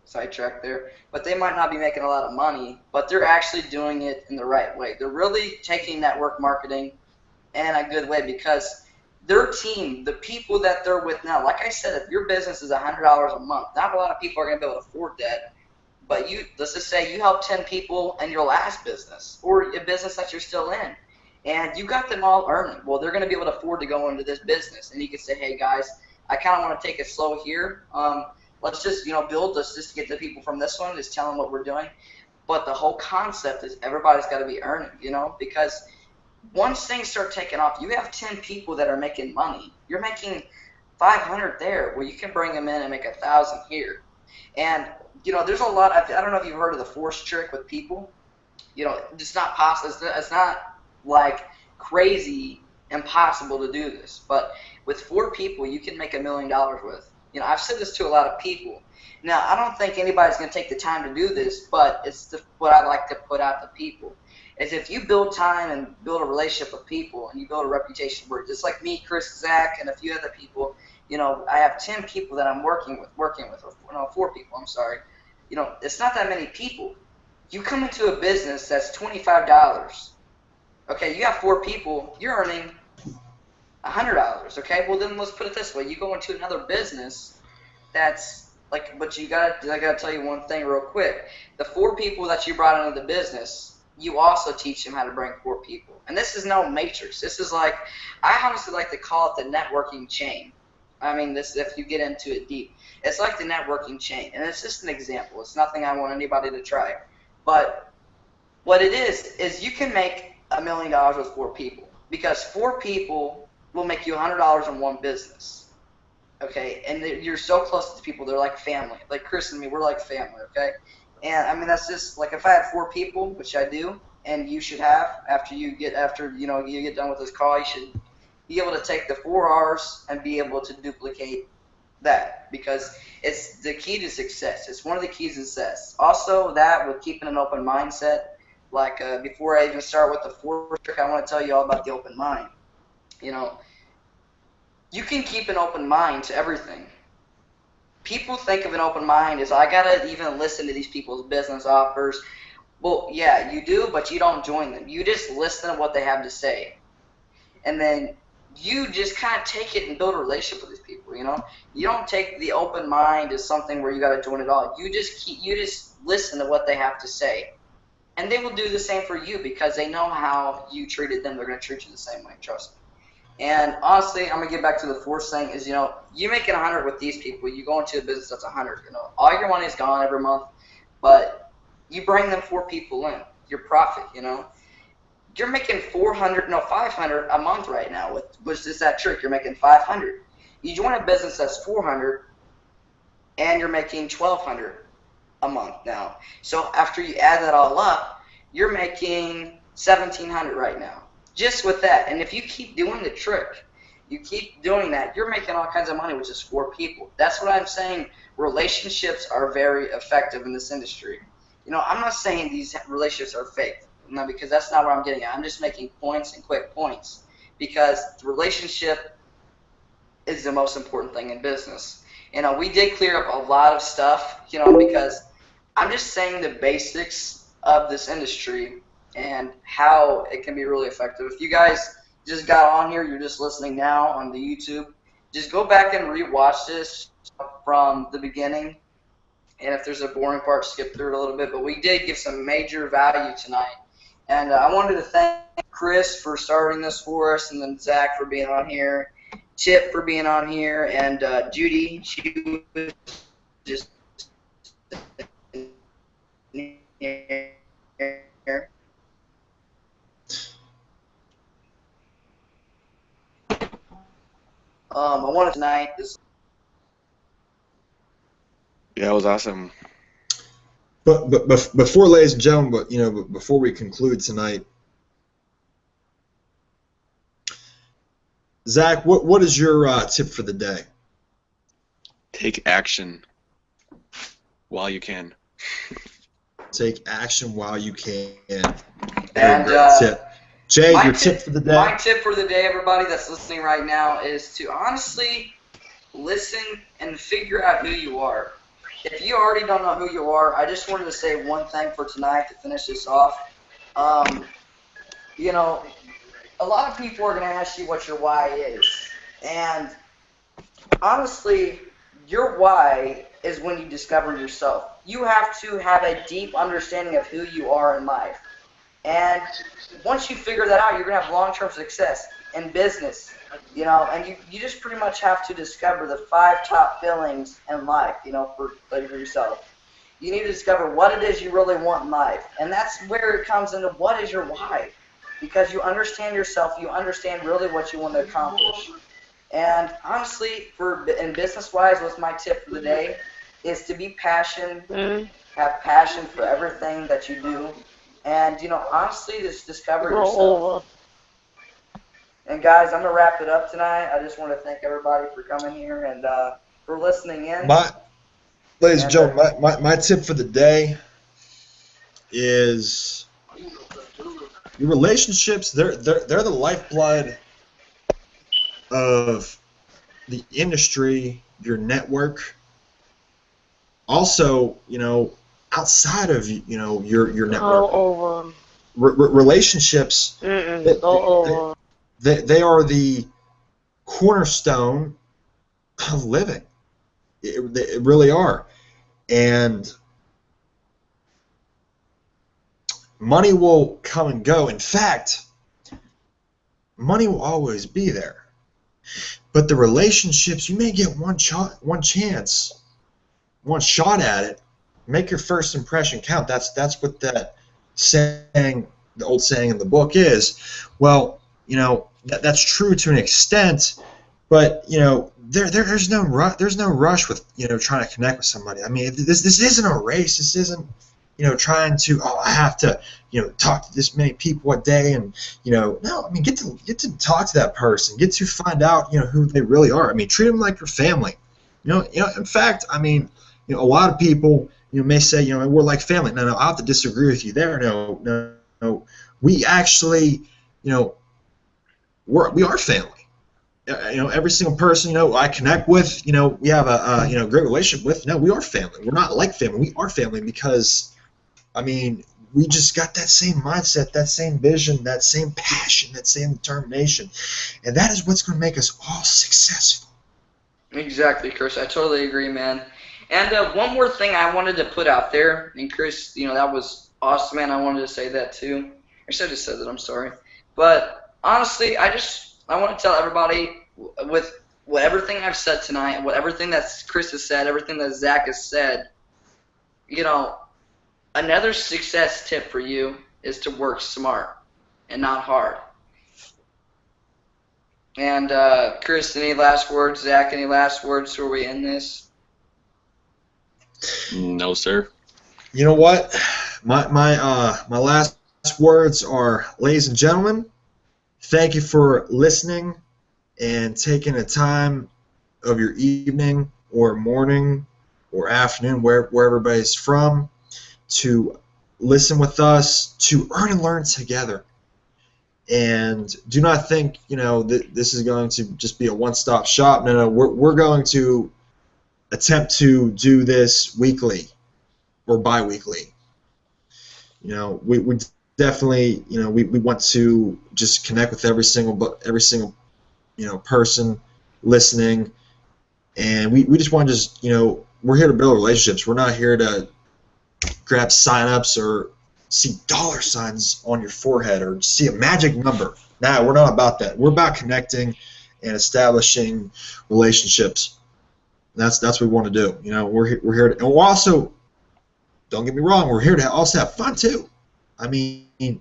sidetrack there, but they might not be making a lot of money, but they're actually doing it in the right way. They're really taking network marketing in a good way, because their team, the people that they're with now, like I said, if your business is $100 a month, not a lot of people are going to be able to afford that. But let's just say you helped 10 people in your last business, or a business that you're still in, and you got them all earning. Well, they're going to be able to afford to go into this business, and you can say, hey guys, I kind of want to take it slow here. Let's just build this just to get the people from this one, just tell them what we're doing. But the whole concept is everybody's got to be earning, because once things start taking off, you have 10 people that are making money. You're making 500 there, where you can bring them in and make 1,000 here. And there's a lot. I don't know if you've heard of the force trick with people. It's not possible. It's not like crazy impossible to do this. But with 4 people, you can make $1 million with. You know, I've said this to a lot of people. Now, I don't think anybody's going to take the time to do this, but it's what I like to put out to people. Is if you build time and build a relationship with people and you build a reputation where just like me, Chris, Zach, and a few other people, you know, I have 10 people that I'm working with, or no, 4 people, I'm sorry. You know, it's not that many people. You come into a business that's $25. Okay, you have 4 people, you're earning $100. Okay, well then let's put it this way: you go into another business that's like, but I gotta tell you one thing real quick. The 4 people that you brought into the business, you also teach them how to bring 4 people. And this is no matrix. This is like, I honestly like to call it the networking chain. I mean, this, if you get into it deep, it's like the networking chain, and it's just an example. It's nothing I want anybody to try, but what it is you can make $1 million with 4 people, because 4 people will make you $100 in one business. Okay, and you're so close to the people; they're like family. Like Chris and me, we're like family. Okay, and I mean that's just like if I had 4 people, which I do, and you should have after you get done with this call, you should be able to take the 4 R's and be able to duplicate that, because it's the key to success. It's one of the keys to success. Also, that with keeping an open mindset. Like before I even start with the 4th trick, I want to tell you all about the open mind. You know, you can keep an open mind to everything. People think of an open mind as, I gotta even listen to these people's business offers. Well, yeah, you do, but you don't join them. You just listen to what they have to say, and then you just kind of take it and build a relationship with these people. You know, you don't take the open mind as something where you got to join it all. You just listen to what they have to say, and they will do the same for you because they know how you treated them. They're going to treat you the same way. Trust me. And honestly, I'm gonna get back to the 4th thing. Is, you know, you making 100 with these people. You go into a business that's 100. You know, all your money is gone every month, but you bring them 4 people in. Your profit. You know. You're making 500 a month right now. With just that trick, you're making 500. You join a business that's 400, and you're making 1,200 a month now. So after you add that all up, you're making 1,700 right now, just with that. And if you keep doing the trick, you keep doing that, you're making all kinds of money with just 4 people. That's what I'm saying. Relationships are very effective in this industry. You know, I'm not saying these relationships are fake. No, because that's not what I'm getting at. I'm just making points and quick points, because the relationship is the most important thing in business. You know, we did clear up a lot of stuff, you know, because I'm just saying the basics of this industry and how it can be really effective. If you guys just got on here, you're just listening now on the YouTube, just go back and rewatch this from the beginning. And if there's a boring part, skip through it a little bit. But we did give some major value tonight. And I wanted to thank Chris for starting this for us, and then Zach for being on here, Chip for being on here, and Judy. She was just here. I wanted tonight. Yeah, it was awesome. But before, ladies and gentlemen, but before we conclude tonight, Zach, what is your tip for the day? Take action while you can. Take action while you can. And tip. Jay, your tip for the day? My tip for the day, everybody that's listening right now, is to honestly listen and figure out who you are. If you already don't know who you are, I just wanted to say one thing for tonight to finish this off. You know, a lot of people are going to ask you what your why is. And honestly, your why is when you discover yourself. You have to have a deep understanding of who you are in life. And once you figure that out, you're going to have long-term success in business, you know, and you just pretty much have to discover the 5 top feelings in life, you know, for yourself. You need to discover what it is you really want in life. And that's where it comes into what is your why. Because you understand yourself, you understand really what you want to accomplish. And honestly, in business-wise, what's my tip for the day is to be passionate, have passion for everything that you do. And, you know, honestly, just discover yourself. And guys, I'm gonna wrap it up tonight. I just want to thank everybody for coming here and for listening in. Ladies and gentlemen, my tip for the day is your relationships. They're the lifeblood of the industry, your network. Also, outside of your network, relationships. They are the cornerstone of living. They really are. And money will come and go. In fact, money will always be there. But the relationships, you may get one chance, one shot at it. Make your first impression count. That's what that saying, the old saying in the book is. Well, that's true to an extent, but there's no rush with trying to connect with somebody. I mean, this isn't a race. This isn't trying to I have to talk to this many people a day and no. I mean, get to talk to that person. Get to find out who they really are. I mean, treat them like your family. In fact, I mean, a lot of people may say we're like family. No, I have to disagree with you there. No. We actually we are family. Every single person I connect with, we have a great relationship with. No, we are family. We're not like family. We are family because, I mean, we just got that same mindset, that same vision, that same passion, that same determination, and that is what's going to make us all successful. Exactly, Chris. I totally agree, man. And one more thing I wanted to put out there, and Chris, that was awesome, man. I wanted to say that too. I should have just said that. I'm sorry, but honestly, I want to tell everybody with everything I've said tonight, everything that Chris has said, everything that Zach has said, another success tip for you is to work smart and not hard. And Chris, any last words? Zach, any last words before we end this? No, sir. You know what? My last words are, ladies and gentlemen, thank you for listening and taking the time of your evening or morning or afternoon, where everybody's from, to listen with us, to earn and learn together. And do not think, that this is going to just be a one-stop shop. No, we're going to attempt to do this weekly or bi-weekly. We definitely, we want to just connect with every single person listening, and we just want to we're here to build relationships. We're not here to grab sign-ups or see dollar signs on your forehead or see a magic number. No, we're not about that. We're about connecting and establishing relationships. That's what we want to do. We're here to, and we're also, don't get me wrong, we're here to also have fun too. I mean, we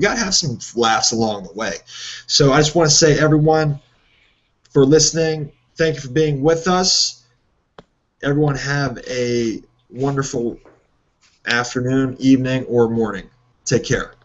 got to have some laughs along the way. So I just want to say, everyone, for listening, thank you for being with us. Everyone have a wonderful afternoon, evening, or morning. Take care.